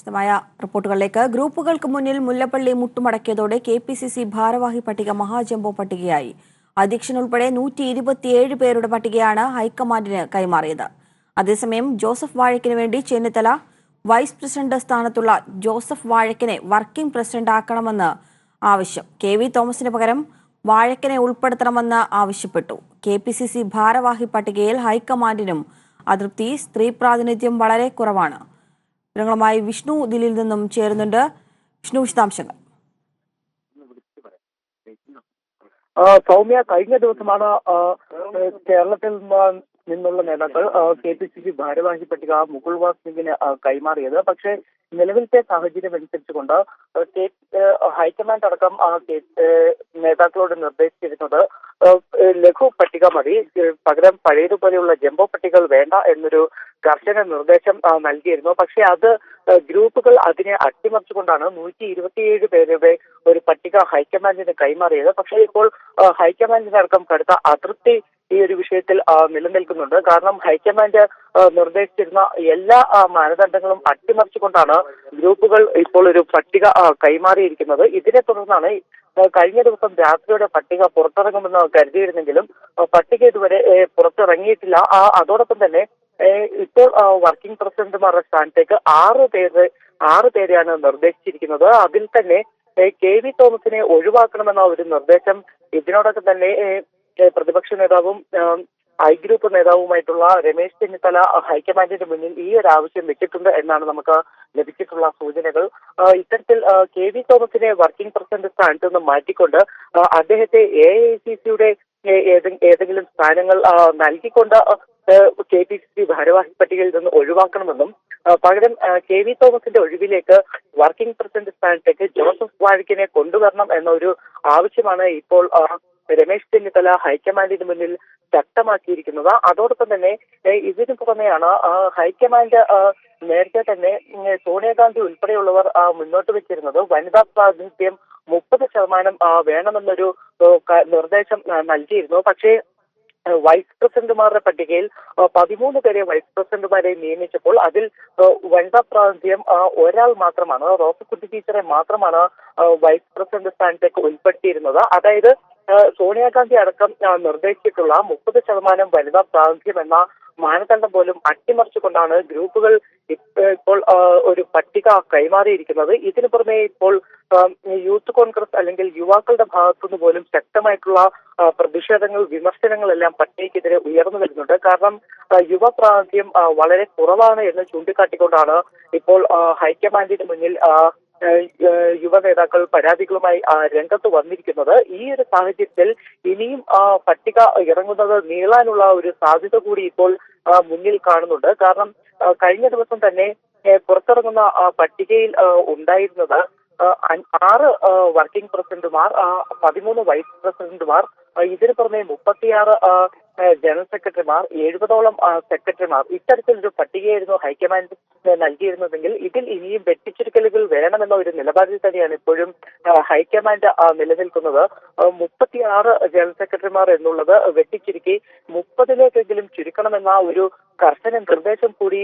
വിശദമായ റിപ്പോർട്ടുകളിലേക്ക്. ഗ്രൂപ്പുകൾക്ക് മുന്നിൽ മുല്ലപ്പള്ളി മുട്ടുമടക്കിയതോടെ KPCC ഭാരവാഹി പട്ടിക മഹാജംബോ പട്ടികയായി. അധ്യക്ഷനുൾപ്പെടെ 127 പേരുടെ പട്ടികയാണ് ഹൈക്കമാൻഡിന് കൈമാറിയത്. അതേസമയം ജോസഫ് വാഴക്കിന് വേണ്ടി ചെന്നിത്തല വൈസ് പ്രസിഡന്റ് സ്ഥാനത്തുള്ള ജോസഫ് വാഴക്കിനെ വർക്കിംഗ് പ്രസിഡന്റ് ആക്കണമെന്ന് ആവശ്യം. KV തോമസിന് പകരം വാഴക്കിനെ ഉൾപ്പെടുത്തണമെന്ന് ആവശ്യപ്പെട്ടു. KPCC ഭാരവാഹി പട്ടികയിൽ ഹൈക്കമാൻഡിനും അതൃപ്തി. സ്ത്രീ പ്രാതിനിധ്യം വളരെ കുറവാണ്. വിവരങ്ങളുമായി വിഷ്ണു ദില്ലിയിൽ നിന്നും ചേരുന്നുണ്ട്. വിഷ്ണു, വിശദാംശങ്ങൾ. സൗമ്യ, കഴിഞ്ഞ ദിവസമാണ് കേരളത്തിൽ നിന്നുള്ള നേതാക്കൾ KPCC ഭാരവാഹി പട്ടിക മുകുൾ വാസ് സിംഗിന് കൈമാറിയത്. പക്ഷേ നിലവിലത്തെ സാഹചര്യം അനുസരിച്ചുകൊണ്ട് ഹൈക്കമാൻഡ് അടക്കം നേതാക്കളോട് നിർദ്ദേശിച്ചിരുന്നത് ലഘു പട്ടിക മതി, പകരം പഴയതുപോലെയുള്ള ജംബോ പട്ടികകൾ വേണ്ട എന്നൊരു കർശന നിർദ്ദേശം നൽകിയിരുന്നു. പക്ഷേ അത് ഗ്രൂപ്പുകൾ അതിനെ അട്ടിമറിച്ചുകൊണ്ടാണ് 127 പേരുടെ ഒരു പട്ടിക ഹൈക്കമാൻഡിന് കൈമാറിയത്. പക്ഷേ ഇപ്പോൾ ഹൈക്കമാൻഡിനടക്കം കടുത്ത അതൃപ്തി ഈ ഒരു വിഷയത്തിൽ നിലനിൽക്കുന്നുണ്ട്. കാരണം ഹൈക്കമാൻഡ് നിർദ്ദേശിച്ചിരുന്ന എല്ലാ മാനദണ്ഡങ്ങളും അട്ടിമറിച്ചുകൊണ്ടാണ് ഗ്രൂപ്പുകൾ ഇപ്പോൾ ഒരു പട്ടിക കൈമാറിയിരിക്കുന്നത്. ഇതിനെ തുടർന്നാണ് കഴിഞ്ഞ ദിവസം രാത്രിയുടെ പട്ടിക പുറത്തിറങ്ങുമെന്ന് കരുതിയിരുന്നെങ്കിലും പട്ടിക ഇതുവരെ പുറത്തിറങ്ങിയിട്ടില്ല. അതോടൊപ്പം തന്നെ ഇപ്പോൾ വർക്കിംഗ് പ്രസിഡന്റുമാരുടെ സ്ഥാനത്തേക്ക് 6 പേരെയാണ് നിർദ്ദേശിച്ചിരിക്കുന്നത്. അതിൽ തന്നെ KV തോമസിനെ ഒഴിവാക്കണമെന്ന ഒരു നിർദ്ദേശം ഇതിനോടൊപ്പം തന്നെ പ്രതിപക്ഷ നേതാവും ഐ ഗ്രൂപ്പ് നേതാവുമായിട്ടുള്ള രമേശ് ചെന്നിത്തല ഹൈക്കമാൻഡിന് മുന്നിൽ ഈ ഒരു ആവശ്യം വെച്ചിട്ടുണ്ട് എന്നാണ് നമുക്ക് ലഭിച്ചിട്ടുള്ള സൂചനകൾ. ഇത്തരത്തിൽ KV തോമസിനെ വർക്കിംഗ് പ്രസിഡന്റ് സ്ഥാനത്ത് നിന്ന് മാറ്റിക്കൊണ്ട് അദ്ദേഹത്തെ AICCയുടെ ഏതെങ്കിലും സ്ഥാനങ്ങൾ നൽകിക്കൊണ്ട് KPCC ഭാരവാഹി പട്ടികയിൽ നിന്ന് ഒഴിവാക്കണമെന്നും പകരം KV തോമസിന്റെ ഒഴിവിലേക്ക് വർക്കിംഗ് പ്രസിഡന്റ് സ്ഥാനത്തേക്ക് ജോസഫ് വാഴക്കിനെ കൊണ്ടുവരണം എന്ന ഒരു ആവശ്യമാണ് ഇപ്പോൾ രമേശ് ചെന്നിത്തല ഹൈക്കമാൻഡിന് മുന്നിൽ ശക്തമാക്കിയിരിക്കുന്നത്. അതോടൊപ്പം തന്നെ ഇതിനു പുറമെയാണ് ഹൈക്കമാൻഡ് നേരത്തെ തന്നെ സോണിയാഗാന്ധി ഉൾപ്പെടെയുള്ളവർ മുന്നോട്ട് വെച്ചിരുന്നത് വനിതാ പ്രാതിനിധ്യം 30% വേണമെന്നൊരു നിർദ്ദേശം നൽകിയിരുന്നു. പക്ഷേ വൈസ് പ്രസിഡന്റുമാരുടെ പട്ടികയിൽ 13 പേരെ വൈസ് പ്രസിഡന്റുമാരെ നിയമിച്ചപ്പോൾ അതിൽ വനിതാ പ്രാതിനിധ്യം ഒരാൾ മാത്രമാണ്, റോസക്കുട്ടി ടീച്ചറെ മാത്രമാണ് വൈസ് പ്രസിഡന്റ് സ്ഥാനത്തേക്ക് ഉൾപ്പെടുത്തിയിരുന്നത്. അതായത് സോണിയാഗാന്ധി അടക്കം നിർദ്ദേശിച്ചിട്ടുള്ള 30% വനിതാ പ്രാതിനിധ്യം എന്ന മാനദണ്ഡം പോലും അട്ടിമറിച്ചുകൊണ്ടാണ് ഗ്രൂപ്പുകൾ ഇപ്പോൾ ഒരു പട്ടിക കൈമാറിയിരിക്കുന്നത്. ഇതിനു പുറമെ ഇപ്പോൾ യൂത്ത് കോൺഗ്രസ് അല്ലെങ്കിൽ യുവാക്കളുടെ ഭാഗത്തുനിന്ന് പോലും ശക്തമായിട്ടുള്ള പ്രതിഷേധങ്ങൾ, വിമർശനങ്ങളെല്ലാം പട്ടികയ്ക്കെതിരെ ഉയർന്നു വരുന്നുണ്ട്. കാരണം യുവ പ്രാതിനിധ്യം വളരെ കുറവാണ് എന്ന് ചൂണ്ടിക്കാട്ടിക്കൊണ്ടാണ് ഇപ്പോൾ ഹൈക്കമാൻഡിന് മുന്നിൽ യുവ നേതാക്കൾ പരാതികളുമായി രംഗത്ത് വന്നിരിക്കുന്നത്. ഈ ഒരു സാഹചര്യത്തിൽ ഇനിയും പട്ടിക ഇറങ്ങുന്നത് നീളാനുള്ള ഒരു സാധ്യത കൂടി ഇപ്പോൾ മുന്നിൽ കാണുന്നുണ്ട്. കാരണം കഴിഞ്ഞ ദിവസം തന്നെ പുറത്തിറങ്ങുന്ന പട്ടികയിൽ ഉണ്ടായിരുന്നത് 6 വർക്കിംഗ് പ്രസിഡന്റുമാർ, 13 വൈസ് പ്രസിഡന്റുമാർ, ഇതിനു പുറമെ 36 ജനറൽ സെക്രട്ടറിമാർ, 70ഓളം സെക്രട്ടറിമാർ, ഇത്തരത്തിലൊരു പട്ടികയായിരുന്നു ഹൈക്കമാൻഡ് നൽകിയിരുന്നതെങ്കിൽ ഇതിൽ ഇനിയും വെട്ടിച്ചുരുക്കലുകൾ വേണമെന്ന ഒരു നിലപാടിൽ തന്നെയാണ് ഇപ്പോഴും ഹൈക്കമാൻഡ് നിലനിൽക്കുന്നത്. 36 ജനറൽ സെക്രട്ടറിമാർ എന്നുള്ളത് വെട്ടിച്ചുരുക്കി 30ലേക്കെങ്കിലും ചുരുക്കണമെന്ന ഒരു കർശന നിർദ്ദേശം കൂടി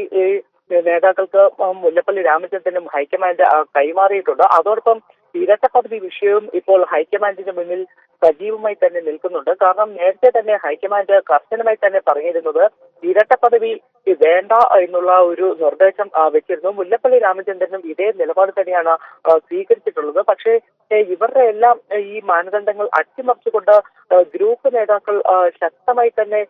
നേതാക്കൾക്ക് മുല്ലപ്പള്ളി രാമചന്ദ്രനും ഹൈക്കമാൻഡ് കൈമാറിയിട്ടുണ്ട്. അതോടൊപ്പം ഇരട്ട പദവി വിഷയവും ഇപ്പോൾ ഹൈക്കമാൻഡിന് മുന്നിൽ സജീവമായി തന്നെ നിൽക്കുന്നുണ്ട്. കാരണം നേരത്തെ തന്നെ ഹൈക്കമാൻഡ് കർശനമായി തന്നെ പറഞ്ഞിരുന്നത് ഇരട്ട പദവി വേണ്ട എന്നുള്ള ഒരു നിർദ്ദേശം വെച്ചിരുന്നു. മുല്ലപ്പള്ളി രാമചന്ദ്രനും ഇതേ നിലപാട് തന്നെയാണ് സ്വീകരിച്ചിട്ടുള്ളത്. പക്ഷേ ഇവരുടെ എല്ലാം ഈ മാനദണ്ഡങ്ങൾ അട്ടിമറിച്ചുകൊണ്ട് ഗ്രൂപ്പ് നേതാക്കൾ ശക്തമായി തന്നെ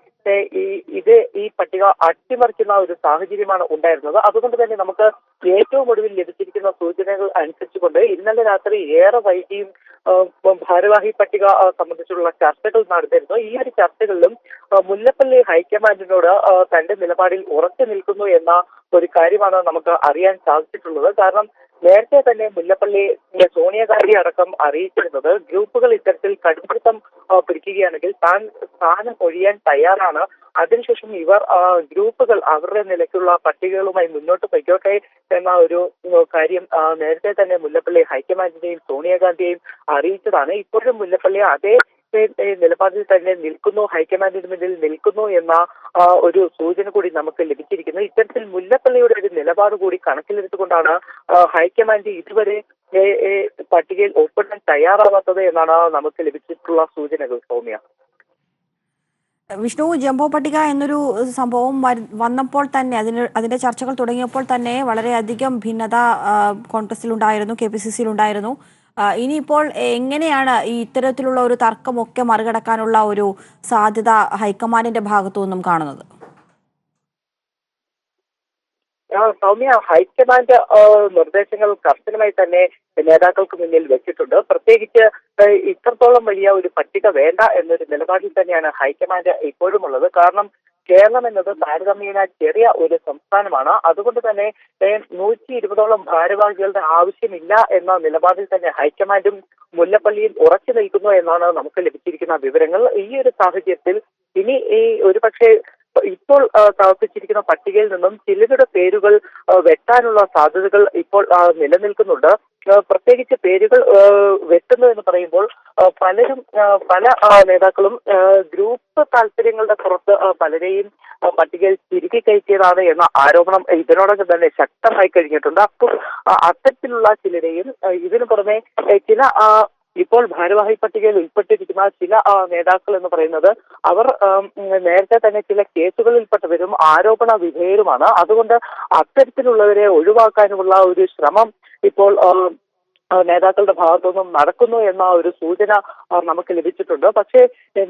ഈ പട്ടിക അട്ടിമറിക്കുന്ന ഒരു സാഹചര്യമാണ് ഉണ്ടായിരുന്നത്. അതുകൊണ്ട് തന്നെ നമുക്ക് ഏറ്റവും ഒടുവിൽ ലഭിച്ചിരിക്കുന്ന സൂചനകൾ അനുസരിച്ചുകൊണ്ട് ഇന്നലെ രാത്രി ഏറെ വൈകിയും ഭാരവാഹി പട്ടിക സംബന്ധിച്ചുള്ള ചർച്ചകൾ നടന്നിരുന്നു. ഈ ഒരു ചർച്ചകളിലും മുല്ലപ്പള്ളി ഹൈക്കമാൻഡിനോട് തന്റെ നിലപാടിൽ ഉറച്ചു നിൽക്കുന്നു എന്ന ഒരു കാര്യമാണ് നമുക്ക് അറിയാൻ സാധിച്ചിട്ടുള്ളത്. കാരണം നേരത്തെ തന്നെ മുല്ലപ്പള്ളി സോണിയാഗാന്ധി അടക്കം അറിയിച്ചിരുന്നത് ഗ്രൂപ്പുകൾ ഇത്തരത്തിൽ കടുംപിടുത്തം പിടിക്കുകയാണെങ്കിൽ താൻ സ്ഥാനം ഒഴിയാൻ തയ്യാറാണ്, അതിനുശേഷം ഇവർ ഗ്രൂപ്പുകൾ അവരുടെ നിലയ്ക്കുള്ള പട്ടികകളുമായി മുന്നോട്ട് പൊയ്ക്കോട്ടെ എന്ന ഒരു കാര്യം നേരത്തെ തന്നെ മുല്ലപ്പള്ളി ഹൈക്കമാൻഡിനെയും സോണിയാഗാന്ധിയെയും അറിയിച്ചതാണ്. ഇപ്പോഴും മുല്ലപ്പള്ളി അതേ നിലപാടിൽ തന്നെ നിൽക്കുന്നു, ഹൈക്കമാൻഡിന് മുന്നിൽ നിൽക്കുന്നു എന്ന ഒരു സൂചന കൂടി നമുക്ക് ലഭിച്ചിരിക്കുന്നു. ഇത്തരത്തിൽ മുല്ലപ്പള്ളിയുടെ ഒരു നിലപാട് കൂടി കണക്കിലെടുത്തുകൊണ്ടാണ് ഹൈക്കമാൻഡ് ഇതുവരെ പട്ടികയിൽ ഒപ്പിടാൻ തയ്യാറാവാത്തത് എന്നാണ് നമുക്ക് ലഭിച്ചിട്ടുള്ള സൂചനകൾ. സൗമ്യ, വിഷ്ണു, ജംബോ പട്ടിക എന്നൊരു സംഭവം വന്നപ്പോൾ തന്നെ അതിന്റെ ചർച്ചകൾ തുടങ്ങിയപ്പോൾ തന്നെ വളരെയധികം ഭിന്നത കോൺഗ്രസിലുണ്ടായിരുന്നു, KPCC-യിലുണ്ടായിരുന്നു. ഇനിയിപ്പോൾ എങ്ങനെയാണ് ഈ ഇത്തരത്തിലുള്ള ഒരു തർക്കമൊക്കെ മറികടക്കാനുള്ള ഒരു സാധ്യത ഹൈക്കമാൻഡിന്റെ ഭാഗത്തു നിന്നും കാണുന്നത്? സൗമ്യ, ഹൈക്കമാൻഡ് നിർദ്ദേശങ്ങൾ കർശനമായി തന്നെ നേതാക്കൾക്ക് മുന്നിൽ വെച്ചിട്ടുണ്ട്. പ്രത്യേകിച്ച് ഇത്രത്തോളം വലിയ ഒരു പട്ടിക വേണ്ട എന്നൊരു നിലപാടിൽ തന്നെയാണ് ഹൈക്കമാൻഡ് ഇപ്പോഴും ഉള്ളത്. കാരണം കേരളം എന്നത് താരതമ്യേന ചെറിയ ഒരു സംസ്ഥാനമാണ്. അതുകൊണ്ട് തന്നെ 120ഓളം ഭാരവാഹികളുടെ ആവശ്യമില്ല എന്ന നിലപാടിൽ തന്നെ ഹൈക്കമാൻഡും മുല്ലപ്പള്ളിയിൽ ഉറച്ചു നിൽക്കുന്നു എന്നാണ് നമുക്ക് ലഭിച്ചിരിക്കുന്ന വിവരങ്ങൾ. ഈ ഒരു സാഹചര്യത്തിൽ ഇനി ഒരുപക്ഷെ ഇപ്പോൾ സമർപ്പിച്ചിരിക്കുന്ന പട്ടികയിൽ നിന്നും ചിലരുടെ പേരുകൾ വെട്ടാനുള്ള സാധ്യതകൾ ഇപ്പോൾ നിലനിൽക്കുന്നുണ്ട്. പ്രത്യേകിച്ച് പേരുകൾ വെട്ടുന്നു എന്ന് പറയുമ്പോൾ പലരും പല നേതാക്കളും ഗ്രൂപ്പ് താല്പര്യങ്ങളുടെ പുറത്ത് പലരെയും പട്ടികയിൽ തിരികെ കയറ്റിയതാണ് എന്ന ആരോപണം ഇതിനോടകം തന്നെ ശക്തമായി കഴിഞ്ഞിട്ടുണ്ട്. അപ്പോൾ അത്തരത്തിലുള്ള ചിലരെയും ഇതിനു പുറമെ ചില ഇപ്പോൾ ഭാരവാഹി പട്ടികയിൽ ഉൾപ്പെട്ടിരിക്കുന്ന ചില നേതാക്കൾ എന്ന് പറയുന്നത് അവർ നേരത്തെ തന്നെ ചില കേസുകളിൽപ്പെട്ടവരും ആരോപണ വിധേയരുമാണ്. അതുകൊണ്ട് അത്തരത്തിലുള്ളവരെ ഒഴിവാക്കാനുമുള്ള ഒരു ശ്രമം ഇപ്പോൾ നേതാക്കളുടെ ഭാഗത്തുനിന്നും നടക്കുന്നു എന്ന ഒരു സൂചന നമുക്ക് ലഭിച്ചിട്ടുണ്ട്. പക്ഷേ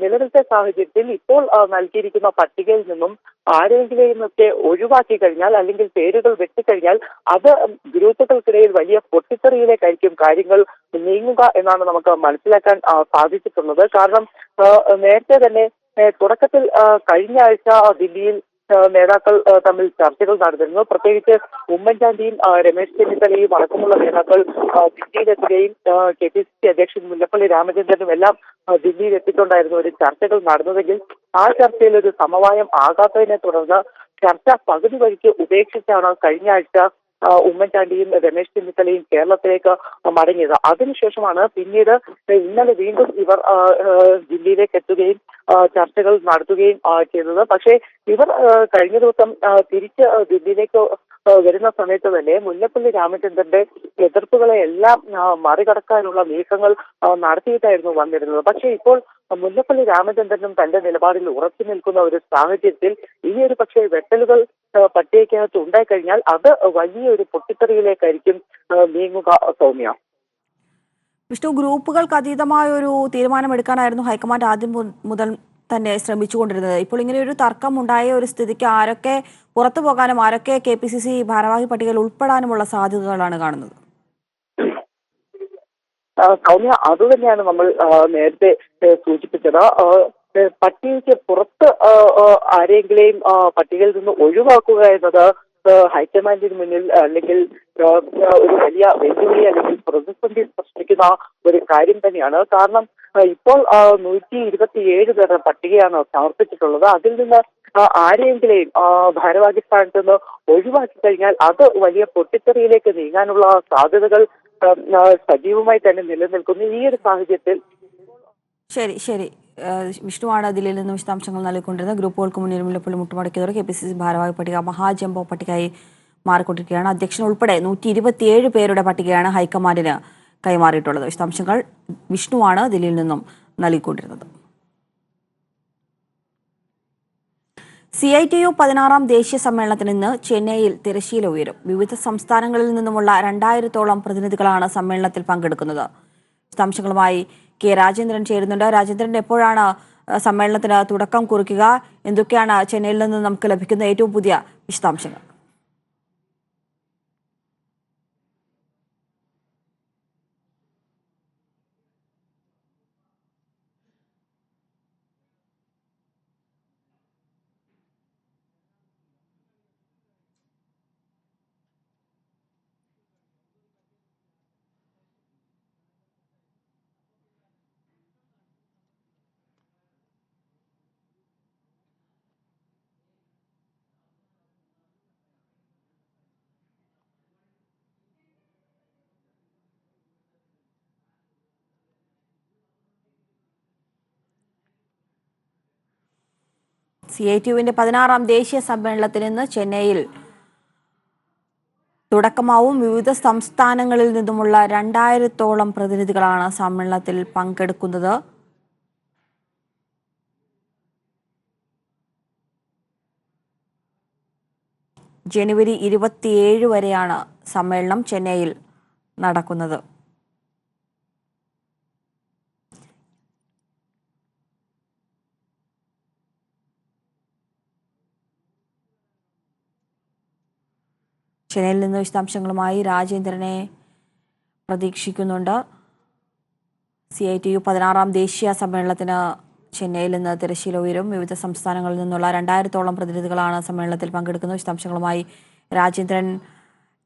നിലവിലത്തെ സാഹചര്യത്തിൽ ഇപ്പോൾ നൽകിയിരിക്കുന്ന പട്ടികയിൽ നിന്നും ആരെങ്കിലെയുമൊക്കെ ഒഴിവാക്കി കഴിഞ്ഞാൽ അല്ലെങ്കിൽ പേരുകൾ വെട്ടിക്കഴിഞ്ഞാൽ അത് ഗ്രൂപ്പുകൾക്കിടയിൽ വലിയ പൊട്ടിത്തെറിയിലേക്കായിരിക്കും കാര്യങ്ങൾ നീങ്ങുക എന്നാണ് നമുക്ക് മനസ്സിലാക്കാൻ സാധിച്ചിട്ടുള്ളത്. കാരണം നേരത്തെ തന്നെ തുടക്കത്തിൽ കഴിഞ്ഞ ആഴ്ച ദില്ലിയിൽ നേതാക്കൾ തമ്മിൽ ചർച്ചകൾ നടന്നിരുന്നു. പ്രത്യേകിച്ച് ഉമ്മൻചാണ്ടിയും രമേശ് ചെന്നിത്തലയും അടക്കമുള്ള നേതാക്കൾ ദില്ലിയിലെത്തുകയും KPCC അധ്യക്ഷൻ മുല്ലപ്പള്ളി രാമചന്ദ്രനും എല്ലാം ദില്ലിയിൽ എത്തിക്കൊണ്ടായിരുന്നു ഒരു ചർച്ചകൾ നടന്നതെങ്കിൽ ആ ചർച്ചയിൽ ഒരു സമവായം ആകാത്തതിനെ തുടർന്ന് ചർച്ച പകുതി വഴിക്ക് ഉപേക്ഷിച്ചാണ് കഴിഞ്ഞ ആഴ്ച ഉമ്മൻചാണ്ടിയും രമേശ് ചെന്നിത്തലയും കേരളത്തിലേക്ക് മടങ്ങിയത്. അതിനുശേഷമാണ് പിന്നീട് ഇന്നലെ വീണ്ടും ഇവർ ദില്ലിയിലേക്ക് എത്തുകയും ചർച്ചകൾ നടത്തുകയും ചെയ്തത്. പക്ഷേ ഇവർ കഴിഞ്ഞ ദിവസം തിരിച്ച് ദില്ലിയിലേക്ക് വരുന്ന സമയത്ത് തന്നെ മുല്ലപ്പള്ളി രാമചന്ദ്രന്റെ എതിർപ്പുകളെ എല്ലാം മറികടക്കാനുള്ള നീക്കങ്ങൾ നടത്തിയിട്ടായിരുന്നു വന്നിരുന്നത്. പക്ഷേ ഇപ്പോൾ മുല്ലപ്പള്ളി രാമചന്ദ്രനും തന്റെ നിലപാടിൽ ഉറച്ചു നിൽക്കുന്ന ഒരു സാഹചര്യത്തിൽ ഈ ഒരു പക്ഷേ വെട്ടലുകൾ പട്ടികയ്ക്കകത്ത് ഉണ്ടായിക്കഴിഞ്ഞാൽ അത് വലിയൊരു പൊട്ടിത്തെറിയിലേക്കായിരിക്കും നീങ്ങുക. സൗമ്യ, വിഷ്ണു, ഗ്രൂപ്പുകൾക്ക് അതീതമായ ഒരു തീരുമാനമെടുക്കാനായിരുന്നു ഹൈക്കമാൻഡ് ആദ്യം മുതൽ തന്നെ ശ്രമിച്ചുകൊണ്ടിരുന്നത്. ഇപ്പോൾ ഇങ്ങനെ ഒരു തർക്കം ഉണ്ടായ ഒരു സ്ഥിതിക്ക് ആരൊക്കെ പുറത്തു പോകാനും ആരൊക്കെ KPCC ഭാരവാഹി പട്ടികയിൽ ഉൾപ്പെടാനുമുള്ള സാധ്യതകളാണ് കാണുന്നത്? സൗമ്യ, അതുതന്നെയാണ് നമ്മൾ നേരത്തെ സൂചിപ്പിച്ചത്. പട്ടികയ്ക്ക് പുറത്ത് ആരെങ്കിലും പട്ടികയിൽ നിന്ന് ഒഴിവാക്കുക എന്നത് ഹൈക്കമാൻഡിന് മുന്നിൽ അല്ലെങ്കിൽ ഒരു വലിയ വെല്ലുവിളി അല്ലെങ്കിൽ പ്രതിസന്ധി സൃഷ്ടിക്കുന്ന ഒരു കാര്യം തന്നെയാണ്. കാരണം ഇപ്പോൾ 127 പേരുടെ പട്ടികയാണ് സമർപ്പിച്ചിട്ടുള്ളത്. അതിൽ നിന്ന് ആരെയെങ്കിലും ഭാരവാഹി സ്ഥാനത്ത് നിന്ന് ഒഴിവാക്കി കഴിഞ്ഞാൽ അത് വലിയ പൊട്ടിത്തെറിയിലേക്ക് നീങ്ങാനുള്ള സാധ്യതകൾ സജീവമായി തന്നെ നിലനിൽക്കുന്നു. ഈ ഒരു സാഹചര്യത്തിൽ ശരി, വിഷ്ണുവാണ് ദില്ലിയിൽ നിന്ന് വിശദാംശങ്ങൾ നൽകിക്കൊണ്ടിരുന്നത്. ഗ്രൂപ്പുകൾക്ക് മുന്നിൽ മുല്ലപ്പള്ളി മുട്ടുമടക്കിയതോടെ KPCC ഭാരവാഹി പട്ടിക മഹാജംബോ പട്ടികയായി മാറിക്കൊണ്ടിരിക്കുകയാണ്. അധ്യക്ഷൻ ഉൾപ്പെടെ 127 പേരുടെ പട്ടികയാണ് ഹൈക്കമാൻഡിന് കൈമാറിയിട്ടുള്ളത്. വിശദാംശങ്ങൾ വിഷ്ണുവാണ് ദില്ലിയിൽ നിന്നും നൽകിക്കൊണ്ടിരുന്നത്. CITU 16-ാം ദേശീയ സമ്മേളനത്തിന് ഇന്ന് ചെന്നൈയിൽ തിരശ്ശീല ഉയരും. വിവിധ സംസ്ഥാനങ്ങളിൽ നിന്നുമുള്ള 2000-ഓളം പ്രതിനിധികളാണ് സമ്മേളനത്തിൽ പങ്കെടുക്കുന്നത്. വിശദാംശങ്ങളുമായി രാജേന്ദ്രൻ ചേരുന്നുണ്ട്. രാജേന്ദ്രൻ, എപ്പോഴാണ് സമ്മേളനത്തിന് തുടക്കം കുറിക്കുക? എന്തൊക്കെയാണ് ചെന്നൈയിൽ നിന്ന് നമുക്ക് ലഭിക്കുന്ന ഏറ്റവും പുതിയ വിശദാംശങ്ങൾ? CITUവിന്റെ 16ാം ദേശീയ സമ്മേളനത്തിന് ഇന്ന് ചെന്നൈയിൽ തുടക്കമാവും. വിവിധ സംസ്ഥാനങ്ങളിൽ നിന്നുമുള്ള 2000-ഓളം പ്രതിനിധികളാണ് സമ്മേളനത്തിൽ പങ്കെടുക്കുന്നത്. ജനുവരി 27 വരെയാണ് സമ്മേളനം ചെന്നൈയിൽ നടക്കുന്നത്. ചെന്നൈയിൽ നിന്ന് വിശദാംശങ്ങളുമായി രാജേന്ദ്രനെ പ്രതീക്ഷിക്കുന്നുണ്ട്. CITU 16ാം ദേശീയ സമ്മേളനത്തിന് ചെന്നൈയിൽ നിന്ന് തിരശ്ശീല ഉയരും. വിവിധ സംസ്ഥാനങ്ങളിൽ നിന്നുള്ള 2000-ഓളം പ്രതിനിധികളാണ് സമ്മേളനത്തിൽ പങ്കെടുക്കുന്നത്. വിശദാംശങ്ങളുമായി രാജേന്ദ്രൻ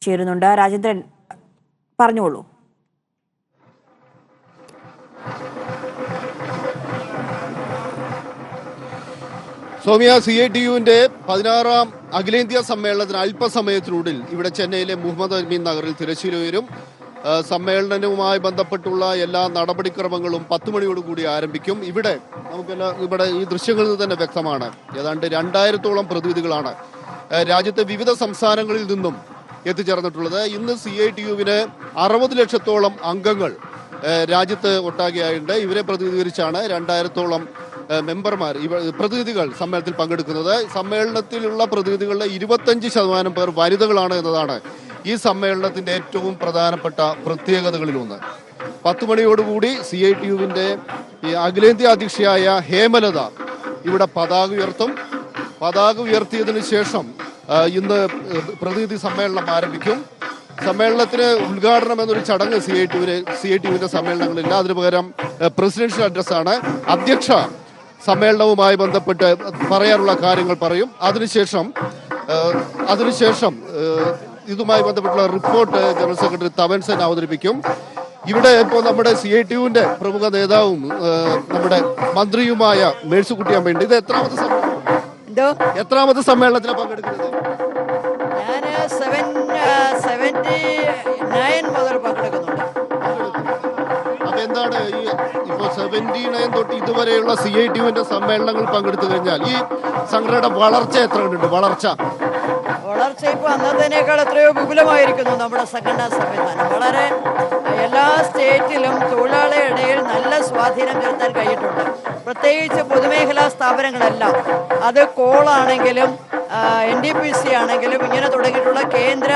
ചേരുന്നുണ്ട്. രാജേന്ദ്രൻ, പറഞ്ഞോളൂ. സൗമ്യ, CITUവിന്റെ 16ാം അഖിലേന്ത്യാ സമ്മേളനത്തിന് അല്പസമയത്തിനുള്ളിൽ ഇവിടെ ചെന്നൈയിലെ മുഹമ്മദ് അമീൻ നഗറിൽ തിരശ്ശീല ഉയരും. സമ്മേളനവുമായി ബന്ധപ്പെട്ടുള്ള എല്ലാ നടപടിക്രമങ്ങളും 10 മണിയോടുകൂടി ആരംഭിക്കും. ഇവിടെ ഈ ദൃശ്യങ്ങളിൽ നിന്ന് തന്നെ വ്യക്തമാണ്, ഏതാണ്ട് 2000-ഓളം പ്രതിനിധികളാണ് രാജ്യത്തെ വിവിധ സംസ്ഥാനങ്ങളിൽ നിന്നും എത്തിച്ചേർന്നിട്ടുള്ളത്. ഇന്ന് CITUവിന് 60 ലക്ഷത്തോളം അംഗങ്ങൾ രാജ്യത്ത് ഒട്ടാകെയായിട്ടുണ്ട്. ഇവരെ പ്രതിനിധീകരിച്ചാണ് 2000-ഓളം മെമ്പർമാർ പ്രതിനിധികൾ സമ്മേളനത്തിൽ പങ്കെടുക്കുന്നത്. സമ്മേളനത്തിലുള്ള പ്രതിനിധികളുടെ 25% പേർ വനിതകളാണ് എന്നതാണ് ഈ സമ്മേളനത്തിന്റെ ഏറ്റവും പ്രധാനപ്പെട്ട പ്രത്യേകതകളിലൊന്ന്. 10 മണിയോടുകൂടി CITUവിന്റെ അഖിലേന്ത്യാ അധ്യക്ഷയായ ഹേമലത ഇവിടെ പതാക ഉയർത്തും. പതാക ഉയർത്തിയതിനു ശേഷം ഇന്ന് പ്രതിനിധി സമ്മേളനം ആരംഭിക്കും. സമ്മേളനത്തിന് ഉദ്ഘാടനം എന്നൊരു ചടങ്ങ് CITUവിന്റെ സമ്മേളനങ്ങളില്ല. അതിനു പകരം പ്രസിഡൻഷ്യൽ അഡ്രസ്സാണ്. അധ്യക്ഷ സമ്മേളനവുമായി ബന്ധപ്പെട്ട് പറയാനുള്ള കാര്യങ്ങൾ പറയും. അതിനുശേഷം ഇതുമായി ബന്ധപ്പെട്ടുള്ള റിപ്പോർട്ട് ജനറൽ സെക്രട്ടറി തവൻസൻ അവതരിപ്പിക്കും. ഇവിടെ ഇപ്പോൾ നമ്മുടെ CITUവിന്റെ പ്രമുഖ നേതാവും നമ്മുടെ മന്ത്രിയുമായ മേഴ്സിക്കുട്ടിയമ്മയുണ്ട്. ഇത് എത്രാമത്തെ സമ്മേളനത്തിലാണ് പങ്കെടുക്കുന്നത്? ഞാൻ 79 മുതൽ പങ്കെടുക്കുന്നുണ്ട്. അതെന്താണ് ഇപ്പോൾ 79 തൊട്ട് ഇതുവരെയുള്ള CITUവിന്റെ സമ്മേളനങ്ങൾ പങ്കെടുത്തു കഴിഞ്ഞാൽ ഈ സംഘടനയുടെ വളർച്ച എത്ര ഉണ്ട്? വളർച്ച ഇപ്പോൾ അന്നത്തേനേക്കാൾ എത്രയോ വിപുലമായിരിക്കുന്നു നമ്മുടെ സംഘടനാ സംവിധാനം. വളരെ എല്ലാ സ്റ്റേറ്റിലും തൊഴിലാളികളുടെ ഇടയിൽ നല്ല സ്വാധീനം ചെലുത്താൻ കഴിഞ്ഞിട്ടുണ്ട്. പ്രത്യേകിച്ച് പൊതുമേഖലാ സ്ഥാപനങ്ങളെല്ലാം, അത് കോളാണെങ്കിലും NDPC ആണെങ്കിലും ഇങ്ങനെ തുടങ്ങിയിട്ടുള്ള കേന്ദ്ര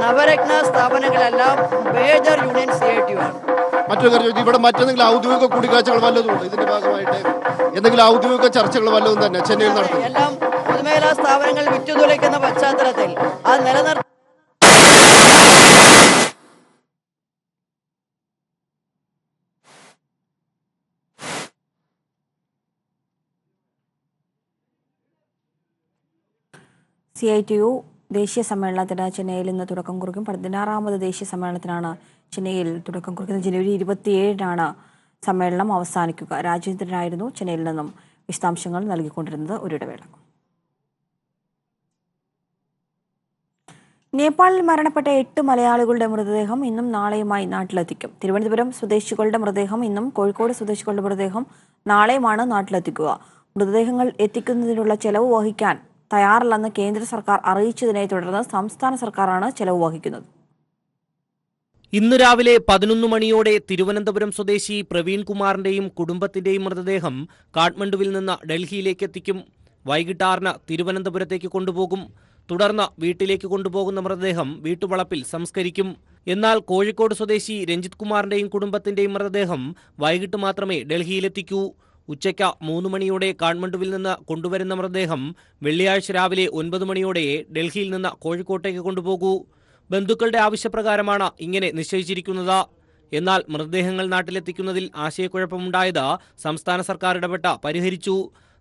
നവരത്ന സ്ഥാപനങ്ങളെല്ലാം മേജർ യൂണിയൻ CITU ആണ്. മറ്റൊരു കാര്യം, ഇവിടെ മറ്റെന്തെങ്കിലും ഔദ്യോഗിക കൂടിക്കാഴ്ചകൾ വല്ലതും ഇതിന്റെ ഭാഗമായിട്ട് എന്തെങ്കിലും ഔദ്യോഗിക ചർച്ചകൾ വല്ലതും തന്നെ ചെന്നൈയിൽ നടത്തും? എല്ലാം പൊതുമേഖലാ സ്ഥാപനങ്ങൾ വിറ്റുതുലയ്ക്കുന്ന പശ്ചാത്തലത്തിൽ അത് നിലനിർത്തി CITU ദേശീയ സമ്മേളനത്തിന് ചെന്നൈയിൽ ഇന്ന് തുടക്കം കുറിക്കും. 16ാമത് ദേശീയ സമ്മേളനത്തിനാണ് ചെന്നൈയിൽ തുടക്കം കുറിക്കുന്നത്. ജനുവരി 27-നാണ് സമ്മേളനം അവസാനിക്കുക. രാജേന്ദ്രനായിരുന്നു ചെന്നൈയിൽ നിന്നും വിശദാംശങ്ങൾ നൽകിക്കൊണ്ടിരുന്നത്. ഒരിടവേള. നേപ്പാളിൽ മരണപ്പെട്ട 8 മലയാളികളുടെ മൃതദേഹം ഇന്നും നാളെയുമായി നാട്ടിലെത്തിക്കും. തിരുവനന്തപുരം സ്വദേശികളുടെ മൃതദേഹം ഇന്നും, കോഴിക്കോട് സ്വദേശികളുടെ മൃതദേഹം നാളെയുമാണ് നാട്ടിലെത്തിക്കുക. മൃതദേഹങ്ങൾ എത്തിക്കുന്നതിനുള്ള ചെലവ് വഹിക്കാൻ തയ്യാറല്ലെന്ന് കേന്ദ്ര സർക്കാർ അറിയിച്ചതിനെ തുടർന്ന് സംസ്ഥാന സർക്കാരാണ് ചെലവ് വഹിക്കുന്നത്. ഇന്ന് രാവിലെ 11 മണിയോടെ തിരുവനന്തപുരം സ്വദേശി പ്രവീൺ കുമാറിന്റെയും കുടുംബത്തിന്റെയും മൃതദേഹം കാഠ്മണ്ഡുവിൽ നിന്ന് ഡൽഹിയിലേക്ക് എത്തിക്കും. വൈകിട്ട് 6-ന് തിരുവനന്തപുരത്തേക്ക് കൊണ്ടുപോകും. തുടർന്ന് വീട്ടിലേക്ക് കൊണ്ടുപോകുന്ന മൃതദേഹം വീട്ടുവളപ്പിൽ സംസ്കരിക്കും. എന്നാൽ കോഴിക്കോട് സ്വദേശി രഞ്ജിത് കുമാറിന്റെയും കുടുംബത്തിന്റെയും മൃതദേഹം വൈകിട്ട് മാത്രമേ ഡൽഹിയിലെത്തിക്കൂ. ഉച്ചയ്ക്ക് 3 മണിയോടെ കാഠ്മണ്ഡുവിൽ നിന്ന് കൊണ്ടുവരുന്ന മൃതദേഹം വെള്ളിയാഴ്ച രാവിലെ 9 മണിയോടെ ഡൽഹിയിൽ നിന്ന് കോഴിക്കോട്ടേക്ക് കൊണ്ടുപോകൂ. ബന്ധുക്കളുടെ ആവശ്യപ്രകാരമാണ് ഇങ്ങനെ നിശ്ചയിച്ചിരിക്കുന്നത്. എന്നാൽ മൃതദേഹങ്ങൾ നാട്ടിലെത്തിക്കുന്നതിൽ ആശയക്കുഴപ്പമുണ്ടായത് സംസ്ഥാന സർക്കാർ ഇടപെട്ട് പരിഹരിച്ചു.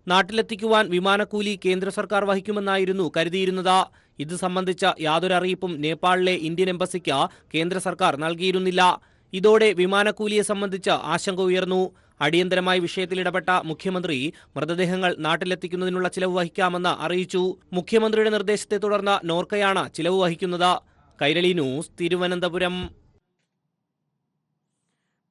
നാട്ടിലെത്തിക്കുവാൻ വിമാനക്കൂലി കേന്ദ്ര സർക്കാർ വഹിക്കുമെന്നായിരുന്നു കരുതിയിരുന്നത്. ഇത് സംബന്ധിച്ച യാതൊരു അറിയിപ്പും നേപ്പാളിലെ ഇന്ത്യൻ എംബസിക്ക് കേന്ദ്ര സർക്കാർ നൽകിയിരുന്നില്ല. ഇതോടെ വിമാനക്കൂലിയെ സംബന്ധിച്ച് ആശങ്ക ഉയർന്നു. അടിയന്തരമായി വിഷയത്തിൽ ഇടപെട്ട മുഖ്യമന്ത്രി മൃതദേഹങ്ങൾ നാട്ടിലെത്തിക്കുന്നതിനുള്ള ചിലവ് വഹിക്കാമെന്ന് അറിയിച്ചു. മുഖ്യമന്ത്രിയുടെ നിർദ്ദേശത്തെ തുടർന്ന് നോർക്കയാണ് ചിലവ് വഹിക്കുന്നത്. കൈരളി ന്യൂസ്, തിരുവനന്തപുരം.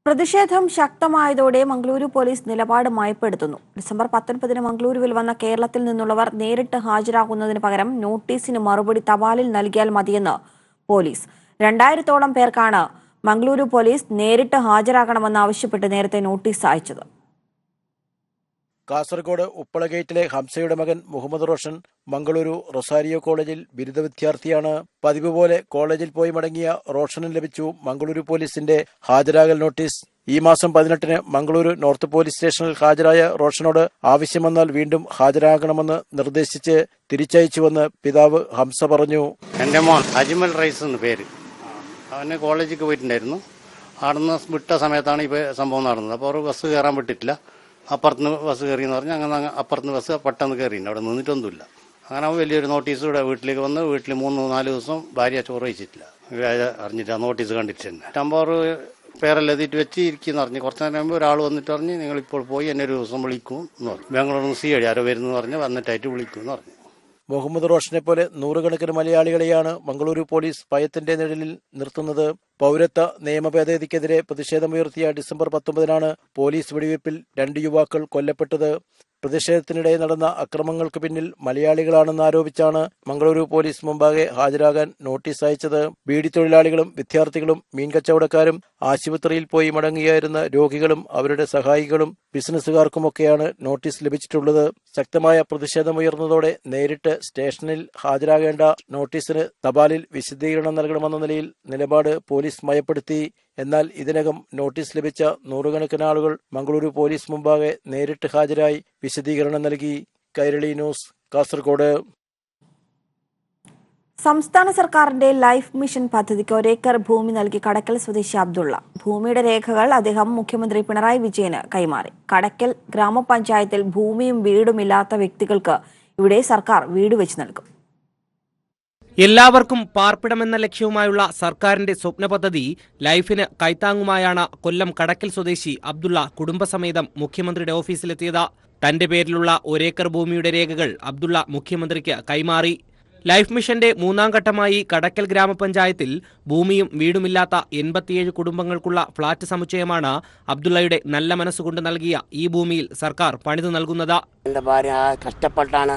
പ്രതിഷേധം ശക്തമായതോടെ മംഗളൂരു പോലീസ് നിലപാട് മയപ്പെടുത്തുന്നു. ഡിസംബർ 19 മംഗളൂരുവിൽ വന്ന കേരളത്തിൽ നിന്നുള്ളവർ നേരിട്ട് ഹാജരാകുന്നതിന് പകരം നോട്ടീസിന് മറുപടി തപാലിൽ നൽകിയാൽ മതിയെന്ന് പോലീസ്. 2000-ഓളം പേർക്കാണ് മംഗളൂരു പോലീസ് നേരിട്ട് ഹാജരാകണമെന്നാവശ്യപ്പെട്ട് നേരത്തെ നോട്ടീസ് അയച്ചത്. കാസർഗോഡ് ഉപ്പളഗേറ്റിലെ ഹംസയുടെ മകൻ മുഹമ്മദ് റോഷൻ മംഗളൂരു റൊസാരിയോ കോളേജിൽ ബിരുദ വിദ്യാർത്ഥിയാണ്. പതിവ് പോലെ കോളേജിൽ പോയി മടങ്ങിയ റോഷനും ലഭിച്ചു മംഗളൂരു പോലീസിന്റെ ഹാജരാകൽ നോട്ടീസ്. ഈ മാസം 18 മംഗളൂരു നോർത്ത് പോലീസ് സ്റ്റേഷനിൽ ഹാജരായ റോഷനോട് ആവശ്യം വന്നാൽ വീണ്ടും ഹാജരാകണമെന്ന് നിർദ്ദേശിച്ച് തിരിച്ചയച്ചുവെന്ന് പിതാവ് ഹംസ പറഞ്ഞു. എൻ്റെ മോൻ അജ്മൽ റൈസ് എന്ന് പേര്. അവന് കോളേജിൽ പോയിട്ടുണ്ടായിരുന്നു. അവിടുന്ന് വിട്ട സമയത്താണ് ഇപ്പോൾ സംഭവം നടന്നത്. അപ്പോൾ അവർ ബസ് കയറാൻ വിട്ടിട്ടില്ല. അപ്പുറത്തുനിന്ന് ബസ് കയറിയെന്ന് പറഞ്ഞാൽ അങ്ങനെ അപ്പുറത്തുനിന്ന് ബസ് പെട്ടെന്ന് കയറിയിട്ടുണ്ട്. അവിടെ നിന്നിട്ടൊന്നുമില്ല. അങ്ങനെ വലിയൊരു നോട്ടീസ് ഇവിടെ വീട്ടിലേക്ക് വന്ന് വീട്ടിൽ 3-4 ദിവസം ഭാര്യ ചോറ് കഴിച്ചിട്ടില്ല. അറിഞ്ഞിട്ട് ആ നോട്ടീസ് കണ്ടിട്ട് തന്നെ 50 പേരെല്ലാം എത്തിയിട്ട് വെച്ച് ഇരിക്കുമെന്ന് പറഞ്ഞ് കുറച്ച് നേരം കഴിയുമ്പോൾ ഒരാൾ വന്നിട്ട് പറഞ്ഞ് നിങ്ങളിപ്പോൾ പോയി എന്നെ ഒരു ദിവസം വിളിക്കും എന്ന് പറഞ്ഞു. ബാംഗ്ലൂരിൽ നിന്ന് CID ആരോ വരുന്നു പറഞ്ഞ് വന്നിട്ടായിട്ട് വിളിക്കും എന്ന് പറഞ്ഞു. മുഹമ്മദ് റോഷനെ പോലെ നൂറുകണക്കിന് മലയാളികളെയാണ് മംഗളൂരു പോലീസ് ഭയത്തിന്റെ നിഴലിൽ നിർത്തുന്നത്. പൗരത്വ നിയമ ഭേദഗതിക്കെതിരെ പ്രതിഷേധമുയർത്തിയ ഡിസംബർ 19 പോലീസ് വെടിവയ്പിൽ 2 യുവാക്കൾ കൊല്ലപ്പെട്ടത്. പ്രതിഷേധത്തിനിടെ നടന്ന അക്രമങ്ങൾക്ക് പിന്നിൽ മലയാളികളാണെന്ന് ആരോപിച്ചാണ് മംഗളൂരു പോലീസ് മുമ്പാകെ ഹാജരാകാൻ നോട്ടീസ് അയച്ചത്. ബീഡി തൊഴിലാളികളും വിദ്യാർത്ഥികളും മീൻ കച്ചവടക്കാരും ആശുപത്രിയിൽ പോയി മടങ്ങിയായിരുന്ന രോഗികളും അവരുടെ സഹായികളും ബിസിനസ്സുകാർക്കുമൊക്കെയാണ് നോട്ടീസ് ലഭിച്ചിട്ടുള്ളത്. ശക്തമായ പ്രതിഷേധമുയർന്നതോടെ നേരിട്ട് സ്റ്റേഷനിൽ ഹാജരാകേണ്ട നോട്ടീസിന് തപാലിൽ വിശദീകരണം നൽകണമെന്ന നിലയിൽ നിലപാട് പോലീസ് മയപ്പെടുത്തി. എന്നാൽ ഇതിനകം നോട്ടീസ് ലഭിച്ച നൂറുകണക്കിന് ആളുകൾ മംഗളൂരു പോലീസ് മുമ്പാകെ നേരിട്ട് ഹാജരായി വിശദീകരണം നൽകി. കൈരളി ന്യൂസ്, കാസർഗോഡ്. സംസ്ഥാന സർക്കാരിന്റെ ലൈഫ് മിഷൻ പദ്ധതിക്ക് 1 ഏക്കർ ഭൂമി നൽകി കടക്കൽ സ്വദേശി അബ്ദുള്ള. ഭൂമിയുടെ രേഖകൾ അദ്ദേഹം മുഖ്യമന്ത്രി പിണറായി വിജയന് കൈമാറി. കടക്കൽ ഗ്രാമപഞ്ചായത്തിൽ ഭൂമിയും വീടുമില്ലാത്ത വ്യക്തികൾക്ക് ഇവിടെ സർക്കാർ വീട് വെച്ച് നൽകും. എല്ലാവർക്കും പാർപ്പിടമെന്ന ലക്ഷ്യവുമായുള്ള സർക്കാരിന്റെ സ്വപ്ന പദ്ധതി ലൈഫിന് കൈത്താങ്ങുമായാണ് കൊല്ലം കടക്കൽ സ്വദേശി അബ്ദുള്ള കുടുംബസമേതം മുഖ്യമന്ത്രിയുടെ ഓഫീസിലെത്തിയത്. തന്റെ പേരിലുള്ള 1 ഏക്കർ ഭൂമിയുടെ രേഖകൾ അബ്ദുള്ള മുഖ്യമന്ത്രിക്ക് കൈമാറി. ലൈഫ് മിഷന്റെ 3ാം ഘട്ടമായി കടക്കൽ ഗ്രാമപഞ്ചായത്തിൽ ഭൂമിയും വീടുമില്ലാത്ത 87 കുടുംബങ്ങൾക്കുള്ള ഫ്ളാറ്റ് സമുച്ചയമാണ് അബ്ദുള്ളയുടെ നല്ല മനസ്സുകൊണ്ട് നൽകിയ ഈ ഭൂമിയിൽ സർക്കാർ പണിതു നൽകുന്നത്. എൻ്റെ ഭാര്യ കഷ്ടപ്പെട്ടാണ്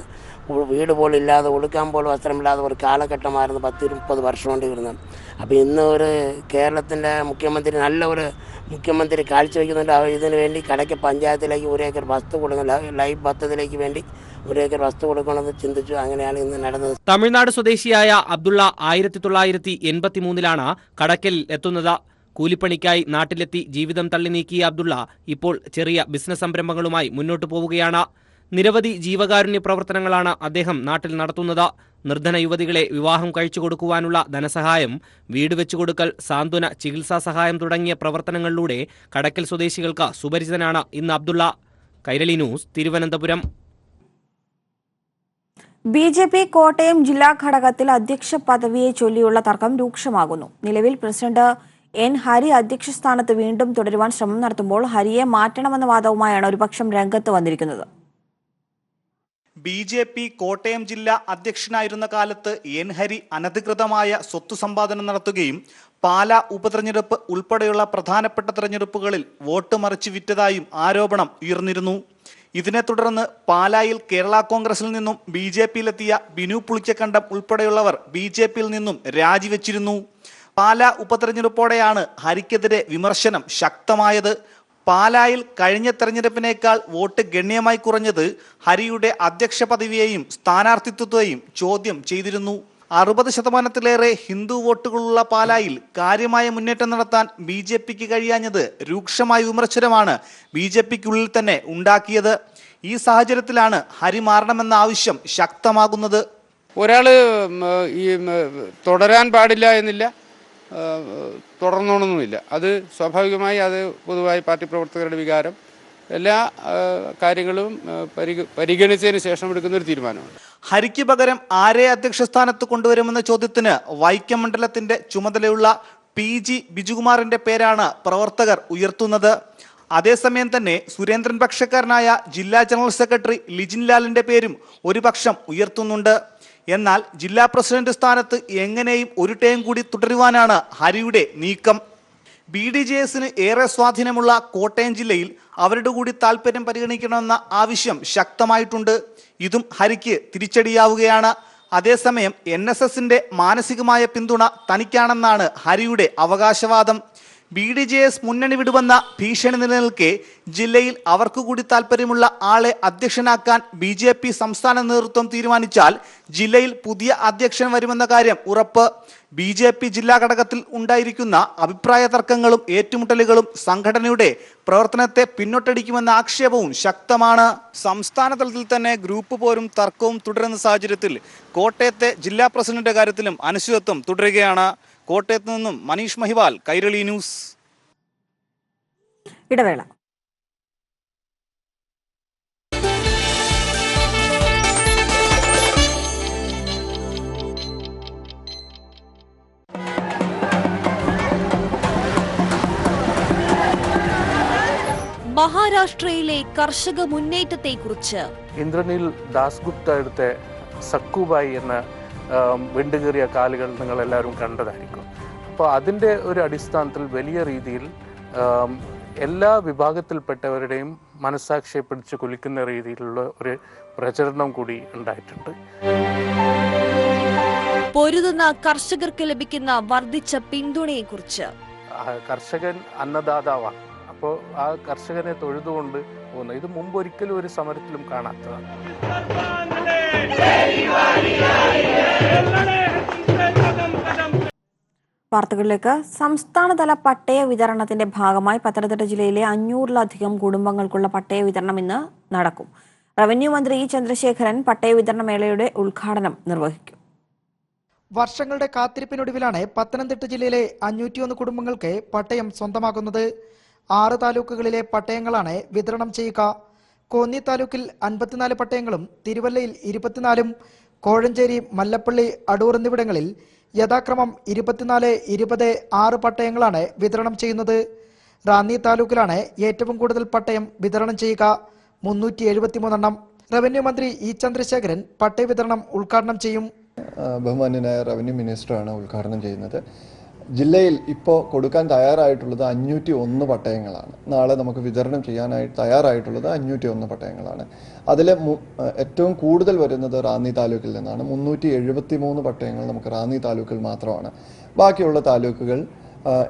വീട് പോലും ഇല്ലാതെ ഉടുക്കാൻ പോലും വസ്ത്രമില്ലാതെ ഒരു കാലഘട്ടമായിരുന്നു 10-30 വർഷം കൊണ്ട് ഇരുന്നത്. അപ്പോൾ ഇന്ന് ഒരു കേരളത്തിൻ്റെ മുഖ്യമന്ത്രി നല്ല ഒരു മുഖ്യമന്ത്രി കാഴ്ചവെക്കുന്നുണ്ട്. ഇതിനു വേണ്ടി കടയ്ക്ക് പഞ്ചായത്തിലേക്ക് 1 ഏക്കർ വസ്തു കൊടുക്കണം, ലൈഫ് പദ്ധതിയിലേക്ക് വേണ്ടി 1 ഏക്കർ വസ്തു കൊടുക്കണമെന്ന് ചിന്തിച്ചു. അങ്ങനെയാണ് ഇന്ന് നടന്നത്. തമിഴ്നാട് സ്വദേശിയായ അബ്ദുള്ള 1983-ലാണ് കടക്കലിൽ എത്തുന്നത്. കൂലിപ്പണിക്കായി നാട്ടിലെത്തി ജീവിതം തള്ളി നീക്കിയ അബ്ദുള്ള ഇപ്പോൾ ചെറിയ ബിസിനസ് സംരംഭങ്ങളുമായി മുന്നോട്ടു പോവുകയാണ്. നിരവധി ജീവകാരുണ്യ പ്രവർത്തനങ്ങളാണ് അദ്ദേഹം നാട്ടിൽ നടത്തുന്നത്. നിർധന യുവതികളെ വിവാഹം കഴിച്ചു കൊടുക്കുവാനുള്ള ധനസഹായം, വീട് വെച്ചുകൊടുക്കൽ, സാന്ത്വന ചികിത്സാ സഹായം തുടങ്ങിയ പ്രവർത്തനങ്ങളിലൂടെ കടക്കൽ സ്വദേശികൾക്ക് സുപരിചിതനാണ് ഇന്ന് അബ്ദുള്ള. കൈരളി ന്യൂസ്, തിരുവനന്തപുരം. BJP കോട്ടയം ജില്ലാ ഘടകത്തിൽ അധ്യക്ഷ പദവിയെ ചൊല്ലിയുള്ള തർക്കം രൂക്ഷമാകുന്നു. നിലവിൽ പ്രസിഡന്റ് N. ഹരി അധ്യക്ഷ സ്ഥാനത്ത് വീണ്ടും തുടരുവാൻ ശ്രമം നടത്തുമ്പോൾ ഹരിയെ മാറ്റണമെന്ന വാദവുമായാണ് ഒരു പക്ഷം രംഗത്ത് വന്നിരിക്കുന്നത്. BJP കോട്ടയം ജില്ലാ അധ്യക്ഷനായിരുന്ന കാലത്ത് N. ഹരി അനധികൃതമായ സ്വത്ത് സമ്പാദനം നടത്തുകയും പാലാ ഉപതെരഞ്ഞെടുപ്പ് ഉൾപ്പെടെയുള്ള പ്രധാനപ്പെട്ട തെരഞ്ഞെടുപ്പുകളിൽ വോട്ട് മറിച്ച് വിറ്റതായും ആരോപണം ഉയർന്നിരുന്നു. ഇതിനെ തുടർന്ന് പാലായിൽ കേരള കോൺഗ്രസിൽ നിന്നും BJPയിലെത്തിയ ബിനു പുളിക്കക്കണ്ടം ഉൾപ്പെടെയുള്ളവർ BJPയിൽ നിന്നും രാജിവെച്ചിരുന്നു. പാലാ ഉപതെരഞ്ഞെടുപ്പോടെയാണ് ഹരിക്കെതിരെ വിമർശനം ശക്തമായത്. പാലായിൽ കഴിഞ്ഞ തെരഞ്ഞെടുപ്പിനേക്കാൾ വോട്ട് ഗണ്യമായി കുറഞ്ഞത് ഹരിയുടെ അധ്യക്ഷ പദവിയെയും സ്ഥാനാർത്ഥിത്വത്തെയും ചോദ്യം ചെയ്തിരുന്നു. 60% ഹിന്ദു വോട്ടുകളുള്ള പാലായിൽ കാര്യമായ മുന്നേറ്റം നടത്താൻ BJPക്ക് കഴിയാഞ്ഞത് രൂക്ഷമായ വിമർശനമാണ് BJPക്കുള്ളിൽ തന്നെ ഉണ്ടാക്കിയത്. ഈ സാഹചര്യത്തിലാണ് ഹരി മാറണമെന്ന ആവശ്യം ശക്തമാകുന്നത്. ഒരാള് ഈ തുടരാൻ പാടില്ല എന്നില്ല, തുടർന്നോണമെന്നുമില്ല. അത് സ്വാഭാവികമായി അത് പൊതുവായി പാർട്ടി പ്രവർത്തകരുടെ വികാരം. എല്ലാ കാര്യങ്ങളും പരിഗണിച്ചതിന് ശേഷം എടുക്കുന്ന ഒരു തീരുമാനമാണ്. ഹരിക്ക് പകരം ആരെ അധ്യക്ഷ സ്ഥാനത്ത് കൊണ്ടുവരുമെന്ന ചോദ്യത്തിന് വൈക്കം മണ്ഡലത്തിന്റെ ചുമതലയുള്ള PG ബിജുകുമാറിന്റെ പേരാണ് പ്രവർത്തകർ ഉയർത്തുന്നത്. അതേസമയം തന്നെ സുരേന്ദ്രൻ പക്ഷക്കാരനായ ജില്ലാ ജനറൽ സെക്രട്ടറി ലിജിൻ ലാലിന്റെ പേരും ഒരു പക്ഷം ഉയർത്തുന്നുണ്ട്. എന്നാൽ ജില്ലാ പ്രസിഡന്റ് സ്ഥാനത്ത് എങ്ങനെയും ഒരു ടേം കൂടി തുടരുവാനാണ് ഹരിയുടെ നീക്കം. BDJSന് ഏറെ സ്വാധീനമുള്ള കോട്ടയം ജില്ലയിൽ അവരുടെ കൂടി താല്പര്യം പരിഗണിക്കണമെന്ന ആവശ്യം ശക്തമായിട്ടുണ്ട്. ഇതും ഹരിക്ക് തിരിച്ചടിയാവുകയാണ്. അതേസമയം NSSന്റെ മാനസികമായ പിന്തുണ തനിക്കാണെന്നാണ് ഹരിയുടെ അവകാശവാദം. BDJS മുന്നണി വിടുവെന്ന ഭീഷണി നിലനിൽക്കെ ജില്ലയിൽ അവർക്ക് കൂടി താല്പര്യമുള്ള ആളെ അധ്യക്ഷനാക്കാൻ BJP സംസ്ഥാന നേതൃത്വം തീരുമാനിച്ചാൽ ജില്ലയിൽ പുതിയ അധ്യക്ഷൻ വരുമെന്ന കാര്യം ഉറപ്പ്. BJP ജില്ലാ ഘടകത്തിൽ ഉണ്ടായിരിക്കുന്ന അഭിപ്രായ തർക്കങ്ങളും ഏറ്റുമുട്ടലുകളും സംഘടനയുടെ പ്രവർത്തനത്തെ പിന്നോട്ടടിക്കുമെന്ന ആക്ഷേപവും ശക്തമാണ്. സംസ്ഥാന തലത്തിൽ തന്നെ ഗ്രൂപ്പ് പോരും തർക്കവും തുടരുന്ന സാഹചര്യത്തിൽ കോട്ടയത്തെ ജില്ലാ പ്രസിഡന്റിന്റെ കാര്യത്തിലും അനിശ്ചിതത്വം തുടരുകയാണ്. കോട്ടയത്ത് നിന്നും മനീഷ് മഹിവാൽ, കൈരളി ന്യൂസ്. ഇടവേള. മഹാരാഷ്ട്രയിലെ കർഷക മുന്നേറ്റത്തെക്കുറിച്ച് ഇന്ദ്രനീൽ ദാസ്ഗുപ്ത എടുത്ത സക്കുബായി എന്ന വെണ്ടുകേറിയ കാലുകൾ നിങ്ങളെല്ലാവരും കണ്ടതായിരിക്കും. അപ്പോൾ അതിൻ്റെ ഒരു അടിസ്ഥാനത്തിൽ വലിയ രീതിയിൽ എല്ലാ വിഭാഗത്തിൽപ്പെട്ടവരുടെയും മനസ്സാക്ഷിയെ പിടിച്ച് കൊലിക്കുന്ന രീതിയിലുള്ള ഒരു പ്രചരണം കൂടി ഉണ്ടായിട്ടുണ്ട്. പൊരുതുന്ന കർഷകർക്ക് ലഭിക്കുന്ന വർദ്ധിച്ച പിന്തുണയെക്കുറിച്ച് കർഷകൻ അന്നദാതാവാണ്. അപ്പോൾ ആ കർഷകനെ തൊഴുതുകൊണ്ട് പോകുന്നത് ഇത് മുമ്പ് ഒരിക്കലും ഒരു സമരത്തിലും കാണാത്തതാണ്. വാർത്തകളിലേക്ക്. സംസ്ഥാനതല പട്ടയ വിതരണത്തിന്റെ ഭാഗമായി പത്തനംതിട്ട ജില്ലയിലെ 500-ലധികം കുടുംബങ്ങൾക്കുള്ള പട്ടയ വിതരണം ഇന്ന് നടക്കും. റവന്യൂ മന്ത്രി ഇ ചന്ദ്രശേഖരൻ പട്ടയ വിതരണ മേളയുടെ ഉദ്ഘാടനം നിർവഹിക്കും. വർഷങ്ങളുടെ കാത്തിരിപ്പിനൊടുവിലാണ് പത്തനംതിട്ട ജില്ലയിലെ 501 കുടുംബങ്ങൾക്ക് പട്ടയം സ്വന്തമാകുന്നത്. 6 താലൂക്കുകളിലെ പട്ടയങ്ങളാണ് വിതരണം ചെയ്യുക. കോന്നി താലൂക്കിൽ 54 പട്ടയങ്ങളും തിരുവല്ലയിൽ 24-ഉം കോഴഞ്ചേരി, മല്ലപ്പള്ളി, അടൂർ എന്നിവിടങ്ങളിൽ യഥാക്രമം 24, 20, 6 പട്ടയങ്ങളാണ് വിതരണം ചെയ്യുന്നത്. റാന്നി താലൂക്കിലാണ് ഏറ്റവും കൂടുതൽ പട്ടയം വിതരണം ചെയ്യുക, 373 എണ്ണം. റവന്യൂ മന്ത്രി ഇ ചന്ദ്രശേഖരൻ പട്ടയ വിതരണം ഉദ്ഘാടനം ചെയ്യും. ബഹുമാന്യനായ റവന്യൂ മിനിസ്റ്ററാണ് ഉദ്ഘാടനം ചെയ്യുന്നത്. ജില്ലയിൽ ഇപ്പോൾ കൊടുക്കാൻ തയ്യാറായിട്ടുള്ളത് 501 പട്ടയങ്ങളാണ്. നാളെ നമുക്ക് വിതരണം ചെയ്യാനായിട്ട് തയ്യാറായിട്ടുള്ളത് 501 പട്ടയങ്ങളാണ്. അതിൽ ഏറ്റവും കൂടുതൽ വരുന്നത് റാന്നി താലൂക്കിൽ നിന്നാണ്. 373 പട്ടയങ്ങൾ നമുക്ക് റാന്നി താലൂക്കിൽ മാത്രമാണ്. ബാക്കിയുള്ള താലൂക്കുകൾ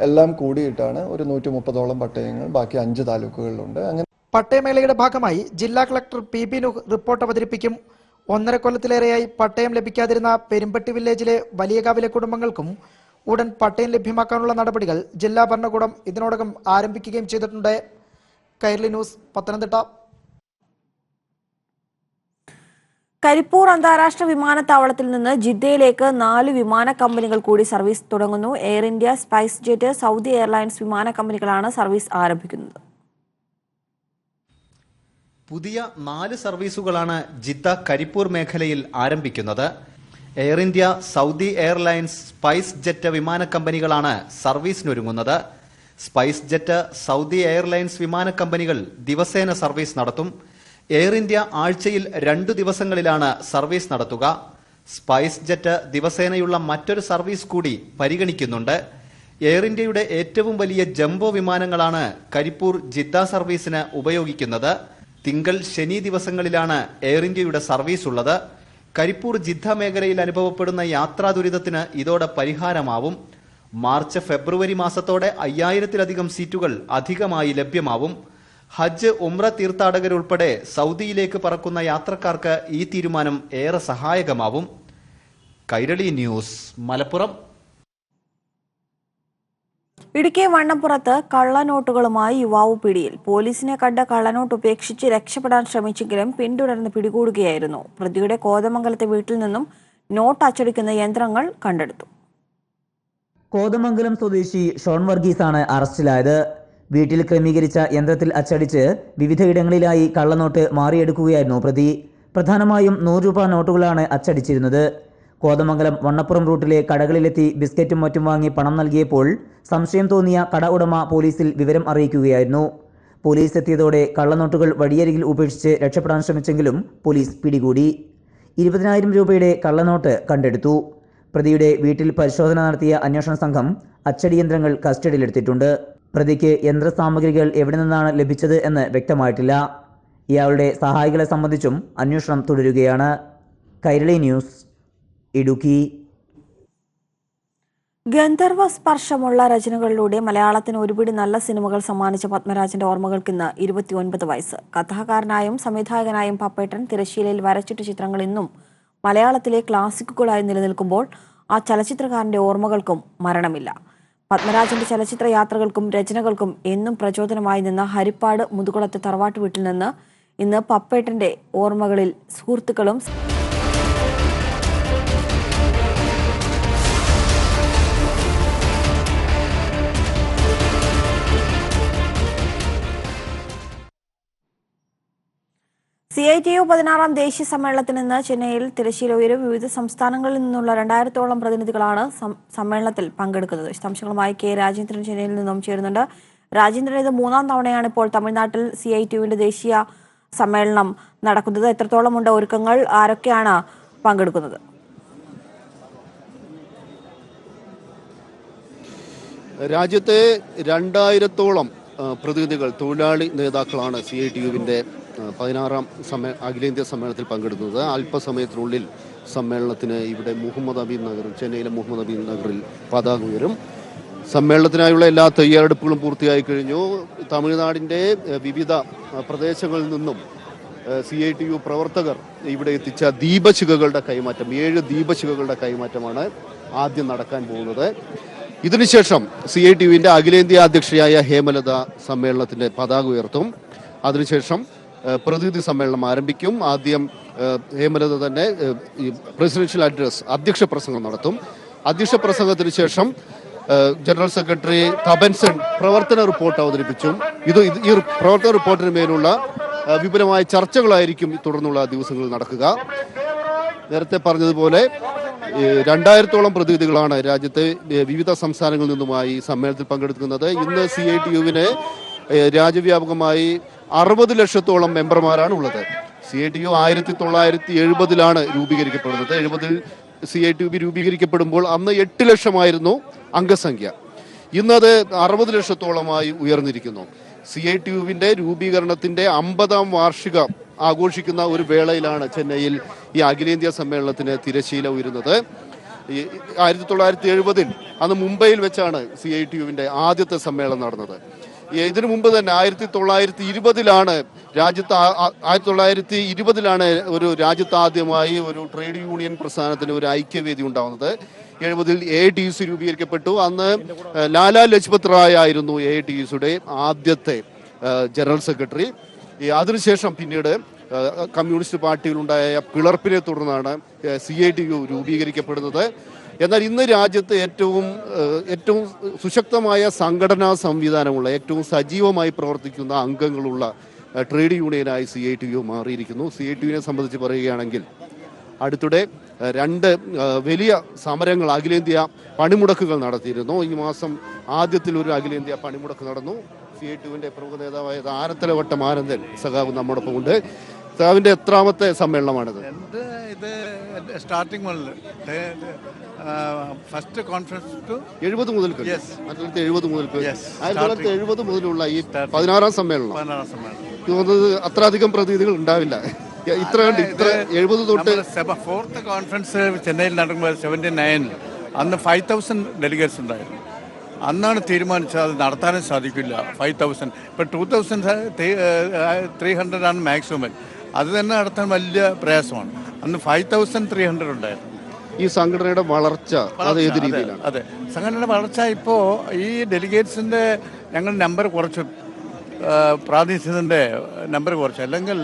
എല്ലാം കൂടിയിട്ടാണ് ഒരു 130ഓളം പട്ടയങ്ങൾ ബാക്കി 5 താലൂക്കുകളിലുണ്ട്. അങ്ങനെ പട്ടയമേളയുടെ ഭാഗമായി ജില്ലാ കളക്ടർ PB നൂഹ് റിപ്പോർട്ട് അവതരിപ്പിക്കും. 1.5 കൊല്ലത്തിലേറെയായി പട്ടയം ലഭിക്കാതിരുന്ന പെരുമ്പട്ടി വില്ലേജിലെ വലിയകാവിലെ കുടുംബങ്ങൾക്കും ഉടൻ പട്ടയം ലഭ്യമാക്കാനുള്ള നടപടികൾ ജില്ലാ ഭരണകൂടം ഇതിനോടകം ആരംഭിക്കുകയും ചെയ്തിട്ടുണ്ട്. കൈരളി ന്യൂസ്, പത്തനംതിട്ട. കരിപ്പൂർ അന്താരാഷ്ട്ര വിമാനത്താവളത്തിൽ നിന്ന് ജിദ്ദയിലേക്ക് 4 വിമാന കമ്പനികൾ കൂടി സർവീസ് തുടങ്ങുന്നു. Air India, spice jet, Saudi airlines വിമാന കമ്പനികളാണ് സർവീസ് ആരംഭിക്കുന്നത്. പുതിയ 4 സർവീസുകളാണ് ജിദ്ദ കരിപ്പൂർ മേഖലയിൽ ആരംഭിക്കുന്നത്. Air India, Saudi airlines, spice jet വിമാന കമ്പനികളാണ് സർവീസിനൊരുങ്ങുന്നത്. സ്പൈസ് ജെറ്റ്, സൗദി എയർലൈൻസ് വിമാന കമ്പനികൾ ദിവസേന സർവീസ് നടത്തും. എയർ ഇന്ത്യ ആഴ്ചയിൽ 2 ദിവസങ്ങളിലാണ് സർവീസ് നടത്തുക. സ്പൈസ് ജെറ്റ് ദിവസേനയുള്ള മറ്റൊരു സർവീസ് കൂടി പരിഗണിക്കുന്നുണ്ട്. എയർ ഇന്ത്യയുടെ ഏറ്റവും വലിയ ജംബോ വിമാനങ്ങളാണ് കരിപ്പൂർ ജിദ്ദ സർവീസിന് ഉപയോഗിക്കുന്നത്. തിങ്കൾ, ശനി ദിവസങ്ങളിലാണ് എയർ ഇന്ത്യയുടെ സർവീസ് ഉള്ളത്. കരിപ്പൂർ ജിദ്ദ മേഖലയിൽ അനുഭവപ്പെടുന്ന യാത്രാ ദുരിതത്തിന് ഇതോടെ പരിഹാരമാവും. മാർച്ച്, ഫെബ്രുവരി മാസത്തോടെ 5000-ലധികം സീറ്റുകൾ അധികമായി ലഭ്യമാവും. ഹജ്ജ്, ഉംറ തീർത്ഥാടകരുൾപ്പെടെ സൗദിയിലേക്ക് പറക്കുന്ന യാത്രക്കാർക്ക് ഈ തീരുമാനം ഏറെ സഹായകമാവും. കൈരളി ന്യൂസ്, മലപ്പുറം. ഇടുക്കി വണ്ണപ്പുറത്ത് കള്ളനോട്ടുകളുമായി യുവാവ് പിടിയിൽ. പോലീസിനെ കണ്ട കള്ളനോട്ട് ഉപേക്ഷിച്ച് രക്ഷപ്പെടാൻ ശ്രമിച്ചെങ്കിലും പിന്തുടർന്ന് പിടികൂടുകയായിരുന്നു. പ്രതിയുടെ കോതമംഗലത്തെ വീട്ടിൽ നിന്നും നോട്ട് അച്ചടിക്കുന്ന യന്ത്രങ്ങൾ കണ്ടെടുത്തു. കോതമംഗലം സ്വദേശി ഷോൺ വർഗീസാണ് അറസ്റ്റിലായത്. വീട്ടിൽ ക്രമീകരിച്ച യന്ത്രത്തിൽ അച്ചടിച്ച് വിവിധയിടങ്ങളിലായി കള്ളനോട്ട് മാറിയെടുക്കുകയായിരുന്നു പ്രതി. പ്രധാനമായും 100 രൂപ നോട്ടുകളാണ് അച്ചടിച്ചിരുന്നത്. കോതമംഗലം വണ്ണപ്പുറം റൂട്ടിലെ കടകളിലെത്തി ബിസ്ക്കറ്റും മറ്റും വാങ്ങി പണം നൽകിയപ്പോൾ സംശയം തോന്നിയ കട ഉടമ പോലീസിൽ വിവരം അറിയിക്കുകയായിരുന്നു. പോലീസ് എത്തിയതോടെ കള്ളനോട്ടുകൾ വഴിയരികിൽ ഉപേക്ഷിച്ച് രക്ഷപ്പെടാൻ ശ്രമിച്ചെങ്കിലും പോലീസ് പിടികൂടി. 20,000 രൂപയുടെ കള്ളനോട്ട് കണ്ടെടുത്തു. പ്രതിയുടെ വീട്ടിൽ പരിശോധന നടത്തിയ അന്വേഷണ സംഘം അച്ചടിയന്ത്രങ്ങൾ കസ്റ്റഡിയിലെടുത്തിട്ടുണ്ട്. പ്രതിക്ക് യന്ത്രസാമഗ്രികൾ എവിടെ നിന്നാണ് ലഭിച്ചത് എന്ന് വ്യക്തമായിട്ടില്ല. ഇയാളുടെ സഹായികളെ സംബന്ധിച്ചും അന്വേഷണം തുടരുകയാണ്. കൈരളി ന്യൂസ്, ഇടുക്കി. ഗന്ധർവ സ്പർശമുള്ള രചനകളിലൂടെ മലയാളത്തിന് ഒരുപിടി നല്ല സിനിമകൾ സമ്മാനിച്ച പത്മരാജന്റെ ഓർമ്മകൾക്ക് ഇന്ന് 29 വയസ്സ്. കഥാകാരനായും സംവിധായകനായും പപ്പേട്ടൻ തിരശ്ശീലയിൽ വരച്ചിട്ട ചിത്രങ്ങൾ ഇന്നും മലയാളത്തിലെ ക്ലാസിക്കുകളായി നിലനിൽക്കുമ്പോൾ ആ ചലച്ചിത്രകാരന്റെ ഓർമ്മകൾക്കും മരണമില്ല. പത്മരാജന്റെ ചലച്ചിത്ര യാത്രകൾക്കും രചനകൾക്കും എന്നും പ്രചോദനമായി നിന്ന ഹരിപ്പാട് മുതുകുളത്തെ തറവാട്ട് വീട്ടിൽ നിന്ന് ഇന്ന് പപ്പേട്ടന്റെ ഓർമ്മകളിൽ സുഹൃത്തുക്കളും CITU 16-ാം ദേശീയ സമ്മേളനത്തിൽ നിന്ന് ചെന്നൈയിൽ തിരശ്ശീല ഉയരും. വിവിധ സംസ്ഥാനങ്ങളിൽ നിന്നുള്ള 2000-ഓളം പ്രതിനിധികളാണ് സമ്മേളനത്തിൽ പങ്കെടുക്കുന്നത്. വിശദാംശങ്ങളുമായി കെ രാജേന്ദ്രൻ ചെന്നൈയിൽ നിന്നും ചേരുന്നുണ്ട്. രാജേന്ദ്രൻ, ഇത് 3-ാം തവണയാണ് ഇപ്പോൾ തമിഴ്നാട്ടിൽ CITUവിന്റെ ദേശീയ സമ്മേളനം നടക്കുന്നത്. എത്രത്തോളമുണ്ട് ഒരുക്കങ്ങൾ? ആരൊക്കെയാണ് പങ്കെടുക്കുന്നത്? രാജ്യത്തെ 2000-ഓളം പ്രതിനിധികൾ, തൊഴിലാളി നേതാക്കളാണ് CITUവിന്റെ 16-ാം അഖിലേന്ത്യാ സമ്മേളനത്തിൽ പങ്കെടുക്കുന്നത്. അല്പസമയത്തിനുള്ളിൽ സമ്മേളനത്തിന് ഇവിടെ മുഹമ്മദ് അബീൻ നഗറിൽ, ചെന്നൈയിലെ മുഹമ്മദ് അബീൻ നഗറിൽ പതാക ഉയരും. സമ്മേളനത്തിനായുള്ള എല്ലാ തയ്യാറെടുപ്പുകളും പൂർത്തിയായി കഴിഞ്ഞു. തമിഴ്നാടിൻ്റെ വിവിധ പ്രദേശങ്ങളിൽ നിന്നും CITU പ്രവർത്തകർ ഇവിടെ എത്തിച്ച ദീപശിഖകളുടെ കൈമാറ്റം, 7 ദീപശിഖകളുടെ കൈമാറ്റമാണ് ആദ്യം നടക്കാൻ പോകുന്നത്. ഇതിനുശേഷം CITUവിന്റെ അഖിലേന്ത്യാ അധ്യക്ഷയായ ഹേമലത സമ്മേളനത്തിന്റെ പതാക ഉയർത്തും. അതിനുശേഷം പ്രതിനിധി സമ്മേളനം ആരംഭിക്കും. ആദ്യം ഹേമലത തന്നെ പ്രസിഡൻഷ്യൽ അഡ്രസ്, അധ്യക്ഷ പ്രസംഗം നടത്തും. അധ്യക്ഷ പ്രസംഗത്തിന് ശേഷം ജനറൽ സെക്രട്ടറി തപൻസൻ പ്രവർത്തന റിപ്പോർട്ട് അവതരിപ്പിച്ചും. ഈ പ്രവർത്തന റിപ്പോർട്ടിന് മേലുള്ള വിപുലമായ ചർച്ചകളായിരിക്കും തുടർന്നുള്ള ദിവസങ്ങളിൽ നടക്കുക. നേരത്തെ പറഞ്ഞതുപോലെ 2000-ഓളം പ്രതിനിധികളാണ് രാജ്യത്തെ വിവിധ സംസ്ഥാനങ്ങളിൽ നിന്നുമായി സമ്മേളനത്തിൽ പങ്കെടുക്കുന്നത്. ഇന്ന് CITUവിന് രാജ്യവ്യാപകമായി 60 ലക്ഷത്തോളം മെമ്പർമാരാണ് ഉള്ളത്. CITU 1970-ലാണ് രൂപീകരിക്കപ്പെടുന്നത്. 70-ൽ CITU രൂപീകരിക്കപ്പെടുമ്പോൾ അന്ന് 8 ലക്ഷമായിരുന്നു അംഗസംഖ്യ. ഇന്നത് 60 ലക്ഷത്തോളമായി ഉയർന്നിരിക്കുന്നു. CITUവിന്റെ രൂപീകരണത്തിന്റെ 50-ാം വാർഷികം ആഘോഷിക്കുന്ന ഒരു വേളയിലാണ് ചെന്നൈയിൽ ഈ അഖിലേന്ത്യാ സമ്മേളനത്തിന് തിരശ്ശീല ഉയരുന്നത്. 1970-ൽ അന്ന് മുംബൈയിൽ വെച്ചാണ് CITUവിന്റെ ആദ്യത്തെ സമ്മേളനം നടന്നത്. ഇതിനു മുമ്പ് തന്നെ 1920-ലാണ് ഒരു രാജ്യത്താദ്യമായി ഒരു ട്രേഡ് യൂണിയൻ പ്രസ്ഥാനത്തിന് ഒരു ഐക്യവേദി ഉണ്ടാവുന്നത്. 70-ൽ AITUC രൂപീകരിക്കപ്പെട്ടു. അന്ന് ലാലാ ലജ്പത് റായ് ആയിരുന്നു AITUCയുടെ ആദ്യത്തെ ജനറൽ സെക്രട്ടറി. അതിനുശേഷം പിന്നീട് കമ്മ്യൂണിസ്റ്റ് പാർട്ടിയിലുണ്ടായ പിളർപ്പിനെ തുടർന്നാണ് CITU രൂപീകരിക്കപ്പെടുന്നത്. എന്നാൽ ഇന്ന് രാജ്യത്ത് ഏറ്റവും സുശക്തമായ സംഘടനാ സംവിധാനമുള്ള, ഏറ്റവും സജീവമായി പ്രവർത്തിക്കുന്ന അംഗങ്ങളുള്ള ട്രേഡ് യൂണിയനായി CITU മാറിയിരിക്കുന്നു. CITUവിനെ സംബന്ധിച്ച് പറയുകയാണെങ്കിൽ അടുത്തിടെ 2 വലിയ സമരങ്ങൾ, അഖിലേന്ത്യാ പണിമുടക്കുകൾ നടത്തിയിരുന്നു. ഈ മാസം ആദ്യത്തിൽ ഒരു അഖിലേന്ത്യാ പണിമുടക്ക് നടന്നു. CITUവിന്റെ പ്രമുഖ നേതാവായ ആനത്തലവട്ടം ആനന്ദൻ സഖാവ് നമ്മോടൊപ്പം ഉണ്ട്. സഖാവിന്റെ എത്രാമത്തെ സമ്മേളനമാണിത്? ഇത് സ്റ്റാർട്ടിംഗ് മുതൽ ഫസ്റ്റ് കോൺഫറൻസ് 70 മുതൽ 1970 മുതലുള്ള ഈ 16-ാം സമ്മേളനം തോന്നുന്നത് അത്ര അധികം പ്രതിനിധികൾ ഉണ്ടാവില്ല. ഇത്ര 70 തൊട്ട് 4th കോൺഫറൻസ് ചെന്നൈയിൽ നടക്കുമ്പോൾ 79 അന്ന് 5000 ഡെലിഗേറ്റ്സ് ഉണ്ടായിരുന്നു. അന്നാണ് തീരുമാനിച്ചത് അത് നടത്താനും സാധിക്കില്ല. 5000 ഇപ്പം 2300 മാക്സിമം. അത് തന്നെ നടത്താൻ വലിയ പ്രയാസമാണ്. അന്ന് 5300 ഉണ്ടായിരുന്നു. ഈ സംഘടനയുടെ വളർച്ച അത് ഏത് രീതിയിലാണ്? അതെ, സംഘടനയുടെ വളർച്ച ഇപ്പോൾ ഈ ഡെലിഗേറ്റ്സിൻ്റെ ഞങ്ങൾ നമ്പർ കുറച്ചു, പ്രാതിനിധ്യത്തിൻ്റെ നമ്പർ കുറച്ചു. അല്ലെങ്കിൽ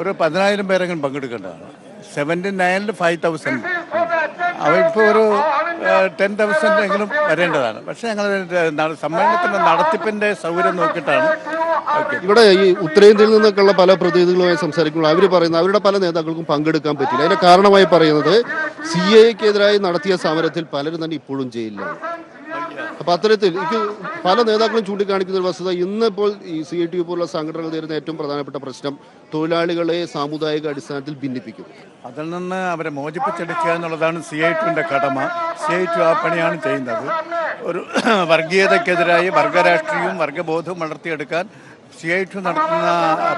ഒരു 10,000 പേരെങ്കിലും പങ്കെടുക്കേണ്ടതാണ്. 79-ൽ 5000, ഇപ്പോൾ ഒരു 10,000 എങ്കിലും വരേണ്ടതാണ്. പക്ഷേ ഞങ്ങൾ സമ്മേളനത്തിൻ്റെ നടത്തിപ്പിൻ്റെ സൗകര്യം നോക്കിയിട്ടാണ്. ഇവിടെ ഈ ഉത്തരേന്ത്യയിൽ നിന്നൊക്കെയുള്ള പല പ്രതിനിധികളുമായി സംസാരിക്കുമ്പോൾ അവർ പറയുന്നത് അവരുടെ പല നേതാക്കൾക്കും പങ്കെടുക്കാൻ പറ്റില്ല. അതിന്റെ കാരണമായി പറയുന്നത് CAക്കെതിരായി നടത്തിയ സമരത്തിൽ പലരും തന്നെ ഇപ്പോഴും ജയിലിലാണ്. അപ്പൊ അത്തരത്തിൽ എനിക്ക് പല നേതാക്കളും ചൂണ്ടിക്കാണിക്കുന്ന ഒരു വസ്തുത, ഇന്നിപ്പോൾ ഈ CITU പോലുള്ള സംഘടനകൾ നേരിടുന്ന ഏറ്റവും പ്രധാനപ്പെട്ട പ്രശ്നം തൊഴിലാളികളെ സാമുദായിക അടിസ്ഥാനത്തിൽ ഭിന്നിപ്പിക്കും. അതിൽ നിന്ന് അവരെ മോചിപ്പിച്ചെടുക്കുക എന്നുള്ളതാണ് CITUവിൻ്റെ കടമ. CITU ആ പണിയാണ് ചെയ്യുന്നത്. ഒരു വർഗീയതയ്ക്കെതിരായി വർഗരാഷ്ട്രീയവും വർഗബോധവും വളർത്തിയെടുക്കാൻ CITU നടത്തുന്ന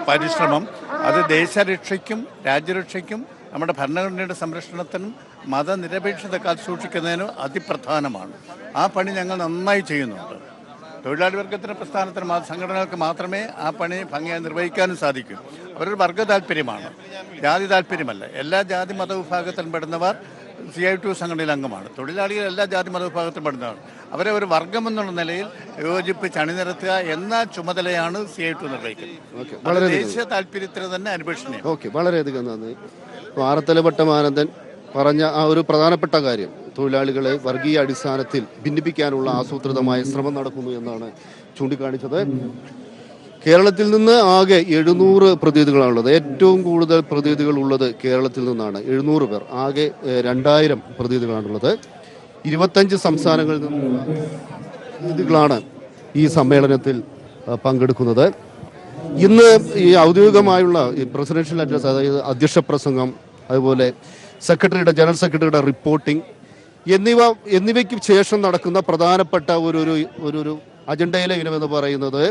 പരിശ്രമം അത് ദേശരക്ഷയ്ക്കും രാജ്യരക്ഷയ്ക്കും നമ്മുടെ ഭരണഘടനയുടെ സംരക്ഷണത്തിനും മതനിരപേക്ഷത കാത്തുസൂക്ഷിക്കുന്നതിനും അതിപ്രധാനമാണ്. ആ പണി ഞങ്ങൾ നന്നായി ചെയ്യുന്നുണ്ട്. തൊഴിലാളി വർഗത്തിൻ്റെ പ്രസ്ഥാനത്തിന് സംഘടനകൾക്ക് മാത്രമേ ആ പണി ഭംഗിയായി നിർവഹിക്കാനും സാധിക്കൂ. അവരൊരു വർഗ താല്പര്യമാണ്, ജാതി താല്പര്യമല്ല. എല്ലാ ജാതി മതവിഭാഗത്തിലും പെടുന്നവർ CITU സംഘടനയിൽ അംഗമാണ്. തൊഴിലാളികൾ എല്ലാ ജാതി മതവിഭാഗത്തിലും പെടുന്നതാണ്. അവരെ ഒരു വർഗമെന്നുള്ള നിലയിൽ യോജിപ്പിച്ച് അണിനിരത്തുക എന്ന ചുമതലയാണ് CITU നിർവഹിക്കുന്നത്. ദേശീയ താല്പര്യത്തിന് തന്നെ അനുപേക്ഷണീയം. ഓക്കെ, വളരെയധികം നന്ദി. ആറത്തല ഭട്ടമാനന്ദൻ പറഞ്ഞ ആ ഒരു പ്രധാനപ്പെട്ട കാര്യം, തൊഴിലാളികളെ വർഗീയ അടിസ്ഥാനത്തിൽ ഭിന്നിപ്പിക്കാനുള്ള ആസൂത്രിതമായ ശ്രമം നടക്കുന്നു എന്നാണ് ചൂണ്ടിക്കാണിച്ചത്. കേരളത്തിൽ നിന്ന് ആകെ 700 പ്രതിനിധികളാണുള്ളത്. ഏറ്റവും കൂടുതൽ പ്രതിനിധികൾ ഉള്ളത് കേരളത്തിൽ നിന്നാണ്, 700 പേർ. ആകെ 2000 പ്രതിനിധികളാണുള്ളത്. 25 സംസ്ഥാനങ്ങളിൽ നിന്നുള്ള പ്രതിനിധികളാണ് ഈ സമ്മേളനത്തിൽ പങ്കെടുക്കുന്നത്. ഇന്ന് ഈ ഔദ്യോഗികമായുള്ള ഈ പ്രസിഡൻഷ്യൽ അഡ്രസ്, അതായത് അധ്യക്ഷ പ്രസംഗം, അതുപോലെ ജനറൽ സെക്രട്ടറിയുടെ റിപ്പോർട്ടിംഗ് എന്നിവയ്ക്ക് ശേഷം നടക്കുന്ന പ്രധാനപ്പെട്ട ഒരു അജണ്ടയിലെ ഇനമെന്ന് പറയുന്നത്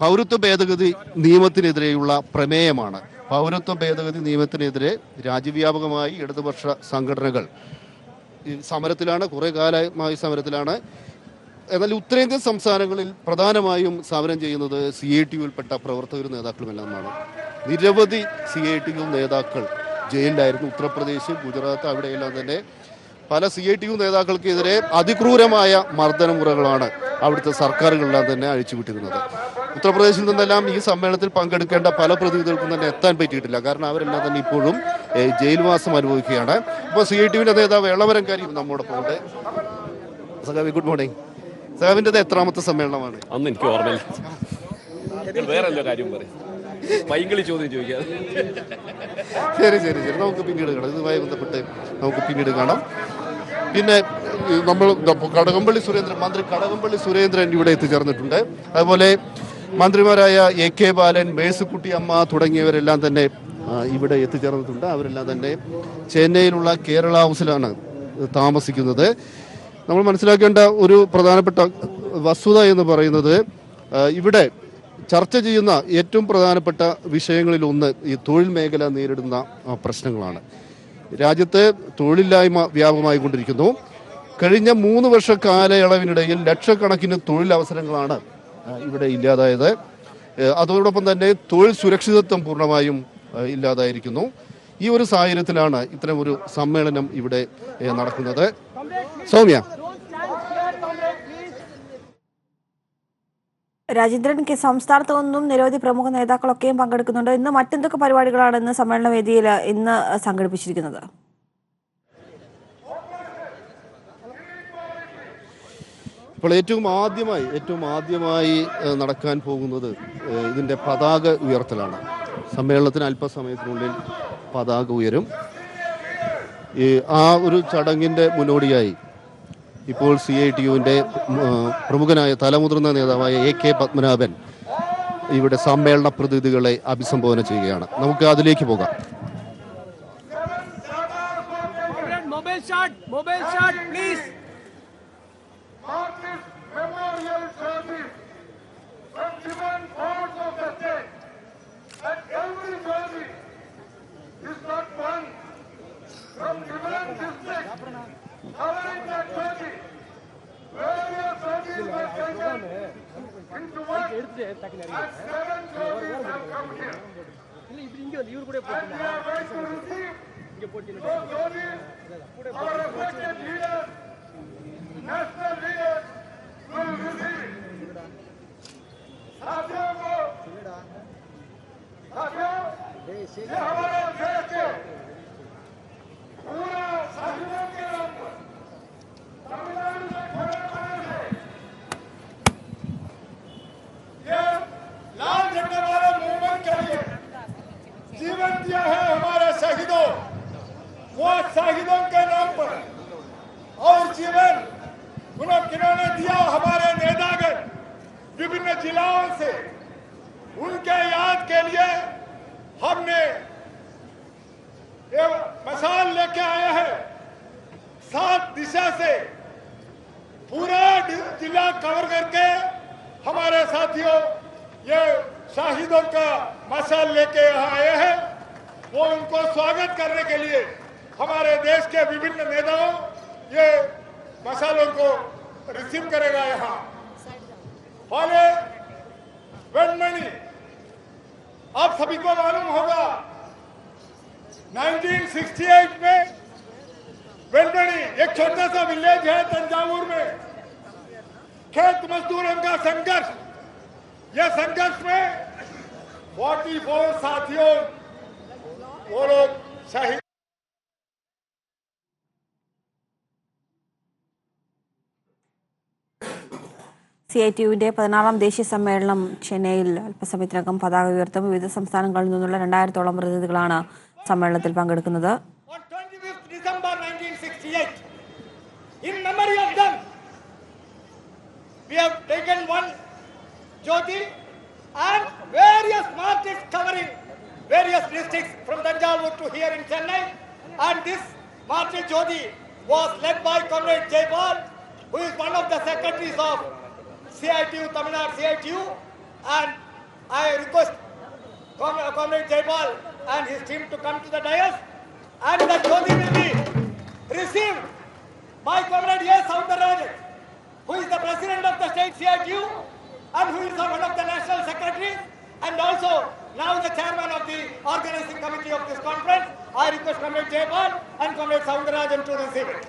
പൗരത്വ ഭേദഗതി നിയമത്തിനെതിരെയുള്ള പ്രമേയമാണ്. പൗരത്വ ഭേദഗതി നിയമത്തിനെതിരെ രാജ്യവ്യാപകമായി ഇടതുപക്ഷ സംഘടനകൾ സമരത്തിലാണ്, കുറെ കാലമായി സമരത്തിലാണ്. എന്നാൽ ഉത്തരേന്ത്യൻ സംസ്ഥാനങ്ങളിൽ പ്രധാനമായും സമരം ചെയ്യുന്നത് CITUവിൽപ്പെട്ട പ്രവർത്തകരും നേതാക്കളുമെല്ലാമാണ്. നിരവധി CITU നേതാക്കൾ ജയിലിലായിരുന്നു. ഉത്തർപ്രദേശ്, ഗുജറാത്ത്, അവിടെയെല്ലാം തന്നെ പല CITU നേതാക്കൾക്കെതിരെ അതിക്രൂരമായ മർദ്ദനമുറകളാണ് അവിടുത്തെ സർക്കാരുകളെല്ലാം തന്നെ അഴിച്ചുവിട്ടിരുന്നത്. ഉത്തർപ്രദേശിൽ നിന്നെല്ലാം ഈ സമ്മേളനത്തിൽ പങ്കെടുക്കേണ്ട പല പ്രതിനിധികൾക്കും തന്നെ എത്താൻ പറ്റിയിട്ടില്ല. കാരണം അവരെല്ലാം തന്നെ ഇപ്പോഴും ജയിൽവാസം അനുഭവിക്കുകയാണ്. ഇപ്പോൾ CITUവിൻ്റെ നേതാവ് എളവരം കാര്യം നമ്മോടൊപ്പം ഉണ്ട്. സഖാവി, ഗുഡ് മോർണിംഗ്. സഖാവിൻ്റെത് എത്രാമത്തെ സമ്മേളനമാണ്? അന്ന് എനിക്ക് ഓർമ്മയില്ല. വേറെ കാര്യം പറയും, പൈങ്കിളി ചോദ്യം ചോദിക്കാം. ശരി, നമുക്ക് പിന്നീട് കാണാം. ഇതുമായി ബന്ധപ്പെട്ട് നമുക്ക് പിന്നീട് കാണാം. പിന്നെ നമ്മൾ മന്ത്രി കടകംപള്ളി സുരേന്ദ്രൻ ഇവിടെ എത്തിച്ചേർന്നിട്ടുണ്ട്. അതുപോലെ മന്ത്രിമാരായ AK ബാലൻ, മേഴ്സിക്കുട്ടി അമ്മ തുടങ്ങിയവരെല്ലാം തന്നെ ഇവിടെ എത്തിച്ചേർന്നിട്ടുണ്ട്. അവരെല്ലാം തന്നെ ചെന്നൈയിലുള്ള കേരള ഹൗസിലാണ് താമസിക്കുന്നത്. നമ്മൾ മനസ്സിലാക്കേണ്ട ഒരു പ്രധാനപ്പെട്ട വസ്തുത എന്ന് പറയുന്നത്, ഇവിടെ ചർച്ച ചെയ്യുന്ന ഏറ്റവും പ്രധാനപ്പെട്ട വിഷയങ്ങളിലൊന്ന് ഈ തൊഴിൽ മേഖല നേരിടുന്ന പ്രശ്നങ്ങളാണ്. രാജ്യത്ത് തൊഴിലില്ലായ്മ വ്യാപകമായിക്കൊണ്ടിരിക്കുന്നു. കഴിഞ്ഞ 3 വർഷ കാലയളവിനിടയിൽ ലക്ഷക്കണക്കിന് തൊഴിലവസരങ്ങളാണ് ഇവിടെ ഇല്ലാതായത്. അതോടൊപ്പം തന്നെ തൊഴിൽ സുരക്ഷിതത്വം പൂർണ്ണമായും ഇല്ലാതായിരിക്കുന്നു. ഈ ഒരു സാഹചര്യത്തിലാണ് ഇത്തരം ഒരു സമ്മേളനം ഇവിടെ നടക്കുന്നത്. സൗമ്യ. രാജേന്ദ്രൻ, സംസ്ഥാനത്ത് നിന്നും നിരവധി പ്രമുഖ നേതാക്കളൊക്കെയും പങ്കെടുക്കുന്നുണ്ട്. ഇന്ന് മറ്റെന്തൊക്കെ പരിപാടികളാണ് ഇന്ന് സമ്മേളന വേദിയിൽ ഇന്ന് സംഘടിപ്പിച്ചിരിക്കുന്നത്? ഇപ്പോൾ ഏറ്റവും ആദ്യമായി നടക്കാൻ പോകുന്നത് ഇതിൻ്റെ പതാക ഉയർത്തലാണ്. സമ്മേളനത്തിന് അല്പസമയത്തിനുള്ളിൽ പതാക ഉയരും. ആ ഒരു ചടങ്ങിൻ്റെ മുന്നോടിയായി ഇപ്പോൾ CITUവിൻ്റെ പ്രമുഖനായ തലമുതിർന്ന നേതാവായ AK പത്മനാഭൻ ഇവിടെ സമ്മേളന പ്രതിനിധികളെ അഭിസംബോധന ചെയ്യുകയാണ്. നമുക്ക് അതിലേക്ക് പോകാം. जीवन दिया है हमारे शहीदों, वो शहीदों के नाम पर, और जीवन जिन्होंने विभिन्न जिलाओं से उनके याद के लिए हमने ये मशाल लेके आए हैं। 7 दिशा से पूरा जिला कवर करके हमारे साथियों ये शहीदों का मशाल लेके यहाँ आए हैं। वो उनको स्वागत करने के लिए हमारे देश के विभिन्न नेताओं ये मशालों को रिसीव करेगा। यहाँ पहले वेणमणि, आप सभी को मालूम होगा 1968 में वेणमणि एक छोटा सा विलेज है तंजावुर में, खेत मजदूरों का संघर्ष, यह संघर्ष में 44 साथियों वो लोग शहीद। CITUവിന്റെ 16ാം ദേശീയ സമ്മേളനം ചെന്നൈയിൽ അല്പസമയത്തിനകം പതാക ഉയർത്തും. വിവിധ സംസ്ഥാനങ്ങളിൽ നിന്നുള്ള 2000-ഓളം പ്രതിനിധികളാണ് സമ്മേളനത്തിൽ പങ്കെടുക്കുന്നത്. On 25th December 1968, in memory of them, we have taken one Jyoti and various marches covering various districts from Thanjavur to here in Chennai. And this march Jyoti was led by Comrade Jaipal, who is one of the secretaries of CITU, Tamil Nadu CITU. And I request Comrade Jaipal and his team to come to the dais. And the Jyoti will be received by Comrade A. Soundarajan, who is the president of the state CITU and who is one of the national secretaries and also now the chairman of the organizing committee of this conference. I request Comrade Jaipal and Comrade Soundarajan to receive it.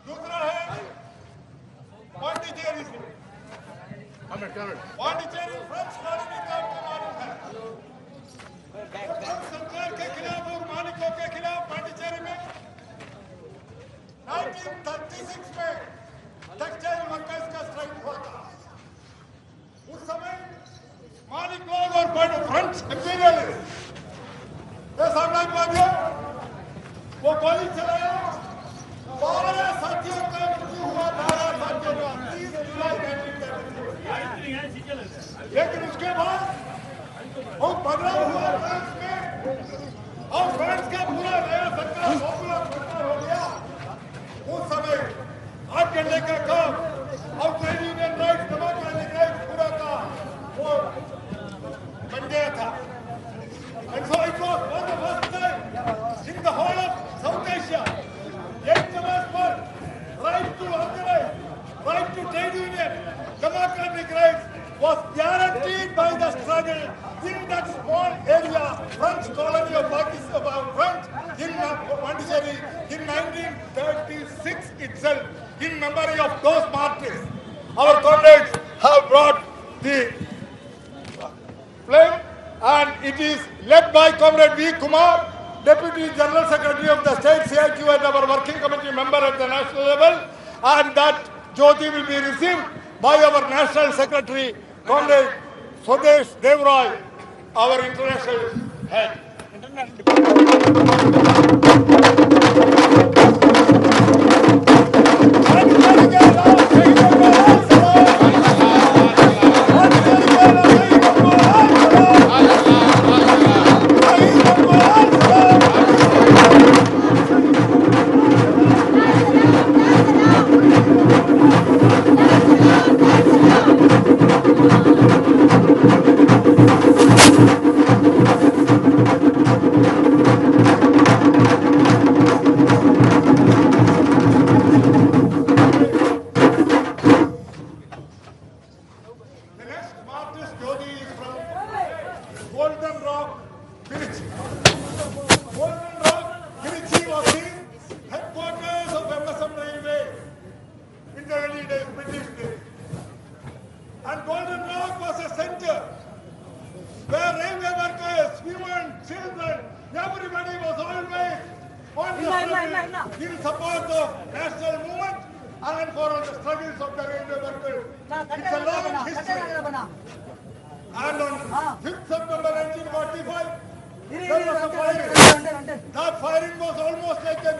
दूसरा है पांडिचेरी से। Pondicherry French colony का आपको मालूम है, सरकार के खिलाफ और मालिकों के खिलाफ पांडिचेरी में 1936 में टेक्सटाइल वर्कर्स का स्ट्राइक हुआ था। उस समय मालिक लोग और फ्रेंच इंपीरियलिस्ट साम्राज्यवादियों वो गोली चलाया, 12 साथियों का मृत्यु हुआ, 12 साथियों का 30 जुलाई 1933। लेकिन उसके बाद बहुत बदलाव हुआ फ्रांस में और फ्रांस का पूरा नया सरकार पॉपुलर हो गया। उस समय 8 घंटे का काम और trade union rights, democratic rights पूरा का वो बन गया था। And so it was for the first time in the whole of South Asia, youngsters for right to organize, right to trade union, democratic rights was guaranteed by the struggle in that small area, French colony of Pakistan, French in Pondicherry in 1936 itself, in memory of those martyrs. Our comrades have brought the flame, and it is led by Comrade V. Kumar, Deputy General Secretary of the State CITU and our working committee member at the national level, and that Jyoti will be received by our National Secretary, Comrade Swadesh Devroy, our international head. Martyrs Jyoti is from Golden Rock, Trichy. Golden Rock, Trichy was the headquarters of MSM Railway in the early days, British days. And Golden Rock was a center where railway workers, women, children, everybody was always on the struggle in support of national movement and for the struggles of the railway workers. It's a long history. And on 5th September 1945, there was a firing. That firing was almost like a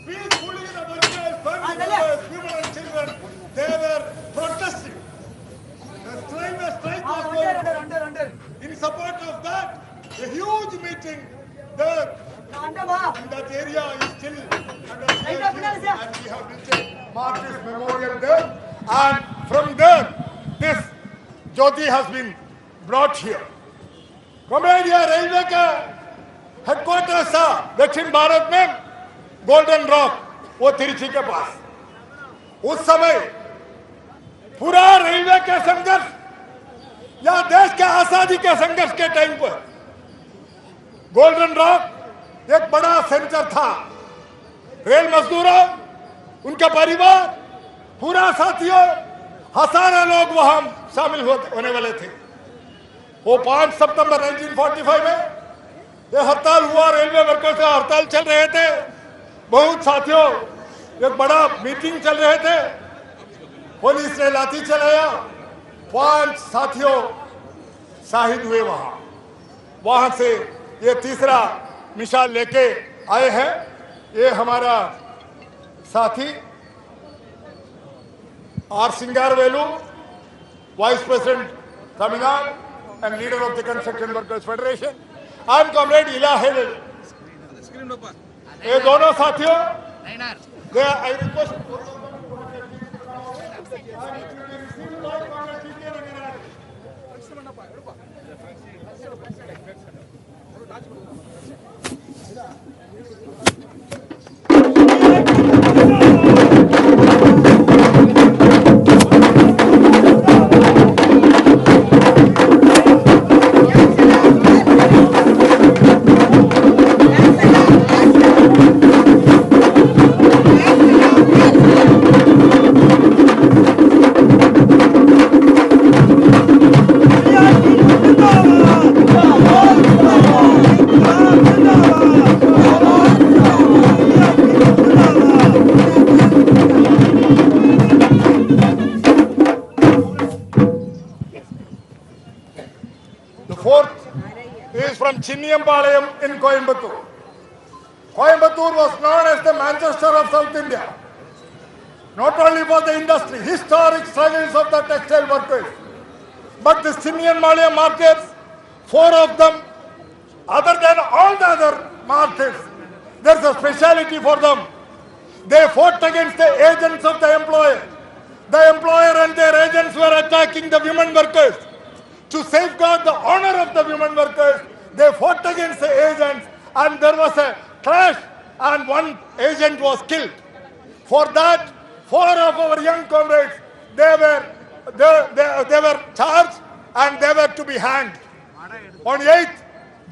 peacefully the workers, family members, women and children, they were protesting. The strike was going. In support of that, a huge meeting there. And that area is still under CITU, and we have built a Martyrs Memorial there. And from there, this Jyoti has been brought here. Comrade, यह railway का headquarters था दक्षिण भारत में golden rock, वो तिरुचि के पास. उस समय पूरा रेलवे के संघर्ष या देश के आजादी के संघर्ष के टाइम पर गोल्डन रॉक एक बड़ा सेंटर था. रेल मजदूरों, उनका परिवार, पूरा साथियों, हजारों लोग वहां शामिल होने वाले थे. वो 5 सितंबर 1945 में ये हड़ताल हुआ, रेलवे वर्कर्स का हड़ताल चल रहे थे. बहुत साथियों, एक बड़ा मीटिंग चल रहे थे. पुलिस ने लाठी चलाया, 5 साथियों शहीद हुए. वहां से ये तीसरा मिसाल लेके आए हैं. ये हमारा साथी R Singaravelu, vice president Tamil Nadu and leader of the construction workers federation, and comrade Elahi. ये दोनों साथियों, I request Chinniyambalayam in Coimbatore. Coimbatore was known as the Manchester of South India. Not only for the industry, historic struggles of the textile workers, but the Chinniyambalayam martyrs, 4 of them, other than all the other martyrs, there's a speciality for them. They fought against the agents of the employer. The employer and their agents were attacking the women workers. To safeguard the honor of the women workers, they fought against the agents, and there was a clash, and one agent was killed. For that, 4 of our young comrades, they were charged and they were to be hanged. On 8th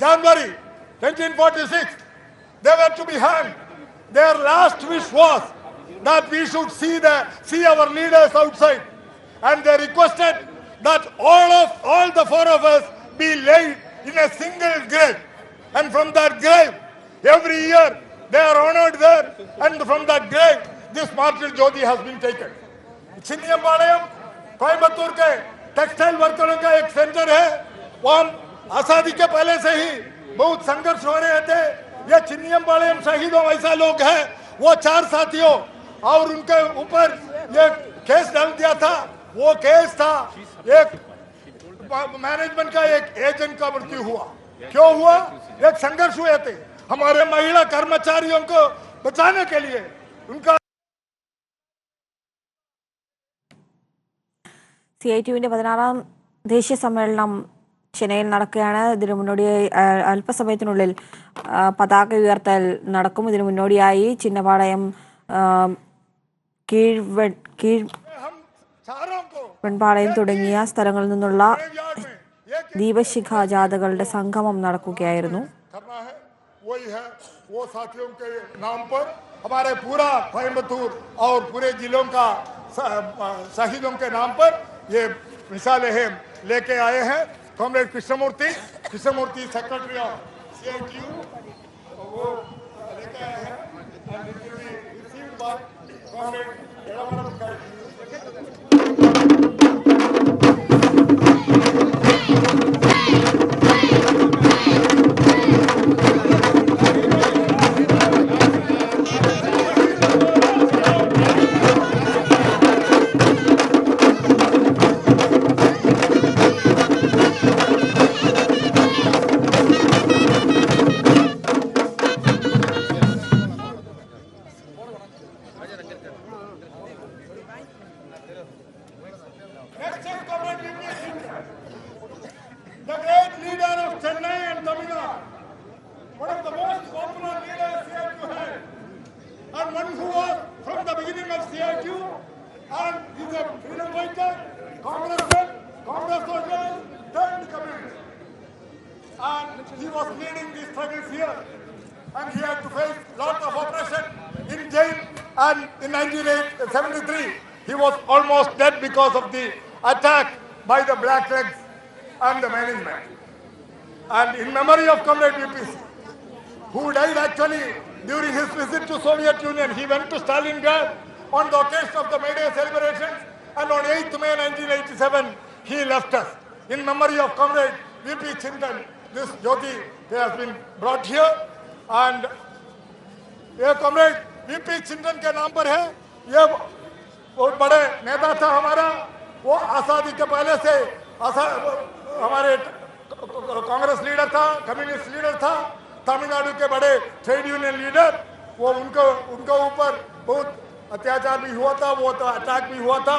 January 1946, they were to be hanged. Their last wish was that we should see our leaders outside, and they requested that all the 4 of us be laid in a single grave, and from that grave, every year they are honored there, and from that grave, this Martyrs Jyoti has been taken. Chinniyambalayam, Coimbatore के textile वर्करों का एक centre है. वहाँ आजादी के पहले से ही बहुत संघर्ष हो रहे थे. ये चिन्नियमबालयम शहीदों ऐसा लोग हैं, वो 4 साथियों और उनके ऊपर ये केस डाल दिया था. वो केस था एक मैनेजमेंट का एक एजेंट का मृत्यु हुआ. क्यों हुआ? एक संघर्ष हुए थे हमारे महिला कर्मचारियों को बचाने के लिए. उनका CITUവിന്റെ 16ാം ദേശീയ സമ്മേളനം ചെന്നൈയിൽ നടക്കുകയാണ്. ഇതിനു മുന്നോടിയായി അല്പസമയത്തിനുള്ളിൽ പതാക ഉയർത്തൽ നടക്കും. ഇതിനു മുന്നോടിയായി ചിന്നപാളയം हम चारों को പെൺപാളയം തുടങ്ങിയ സ്ഥലങ്ങളിൽ നിന്നുള്ള ദീപശിഖ ജാഥകളുടെ സംഗമം നടക്കുകയായിരുന്നു. वही है वो साथियों के नाम पर हमारे पूरा कोयम्बतूर और पूरे जिलों का शहीदों के नाम पर ये मिसालें हैं लेके आए हैं. Comrade Krishnamurthy secretary of CITU वो लेके आए हैं and it will be received by comrade Edavaram. The great leader of Chennai and Tamil Nadu, one of the most popular leaders CITU had, and one who was from the beginning of CITU, and he's a freedom fighter, congressman, Congress soldier, turned communist. And he was leading these struggles here, and he had to face lot of oppression in jail, and in 1973, he was almost dead because of the attack by the Blacklegs and the management. And in memory of Comrade VPC, who died actually during his visit to Soviet Union, he went to Stalingrad on the occasion of the May Day celebrations, and on 8th May 1987, he left us. In memory of Comrade VP Chintan, this Jyoti has been brought here, and ये Comrade VP Chintan के नाम पर है. ये बहुत बड़े नेता था हमारा, वो आज़ादी के पहले से हमारे कांग्रेस लीडर था, कम्युनिस्ट लीडर था, तमिलनाडु के बड़े ट्रेड यूनियन लीडर. वो उनको ऊपर बहुत अत्याचार भी हुआ था, वो तो अटैक भी हुआ था,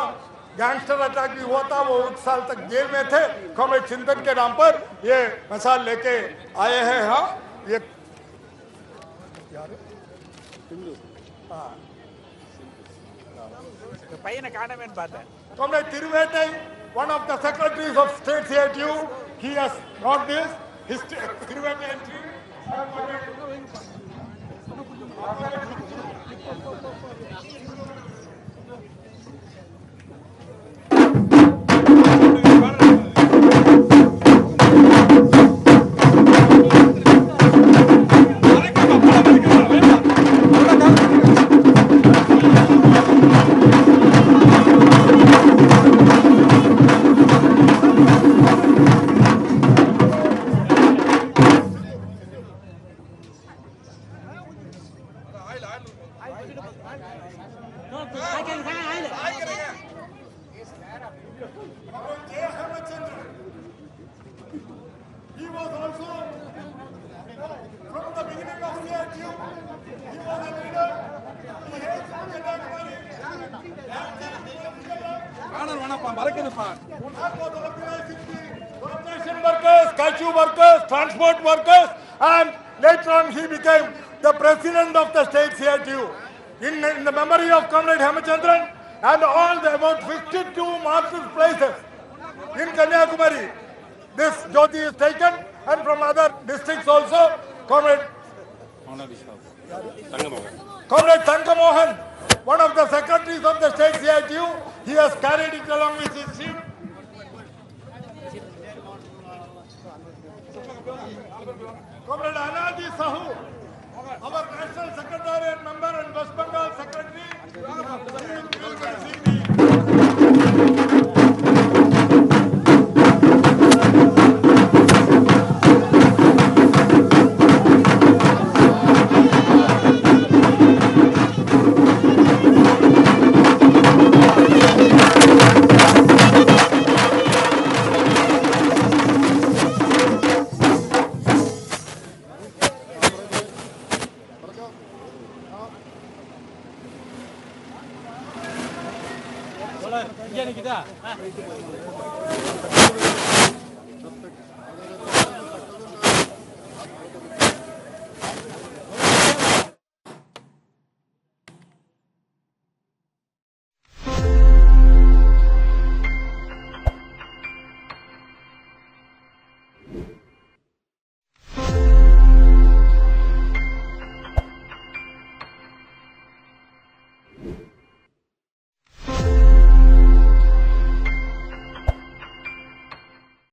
गैंगस्टर अटैक भी हुआ था. वो 1 साल तक जेल में थे. कॉमरेड चिंतन के नाम पर ये मिसाल लेके आए हैं. हाँ, ये Comrade Thiruvettai, one of the secretaries of State CITU, he has brought this. His Thiruvettai entry. He was also from the beginning of CITU. He was a leader. He hates Kanyakumari. Plantation workers, cashew workers, transport workers, and later on he became the president of the state CITU. In the memory of Comrade Hemachandran and all the about 52 martyrs places in Kanyakumari, this Jyoti is taken, and from other districts also. Comrade Thangamohan, one of the secretaries of the state CITU, he has carried it along with his team. Comrade Anadi Sahu, our national secretariat member and West Bengal secretary. Kita.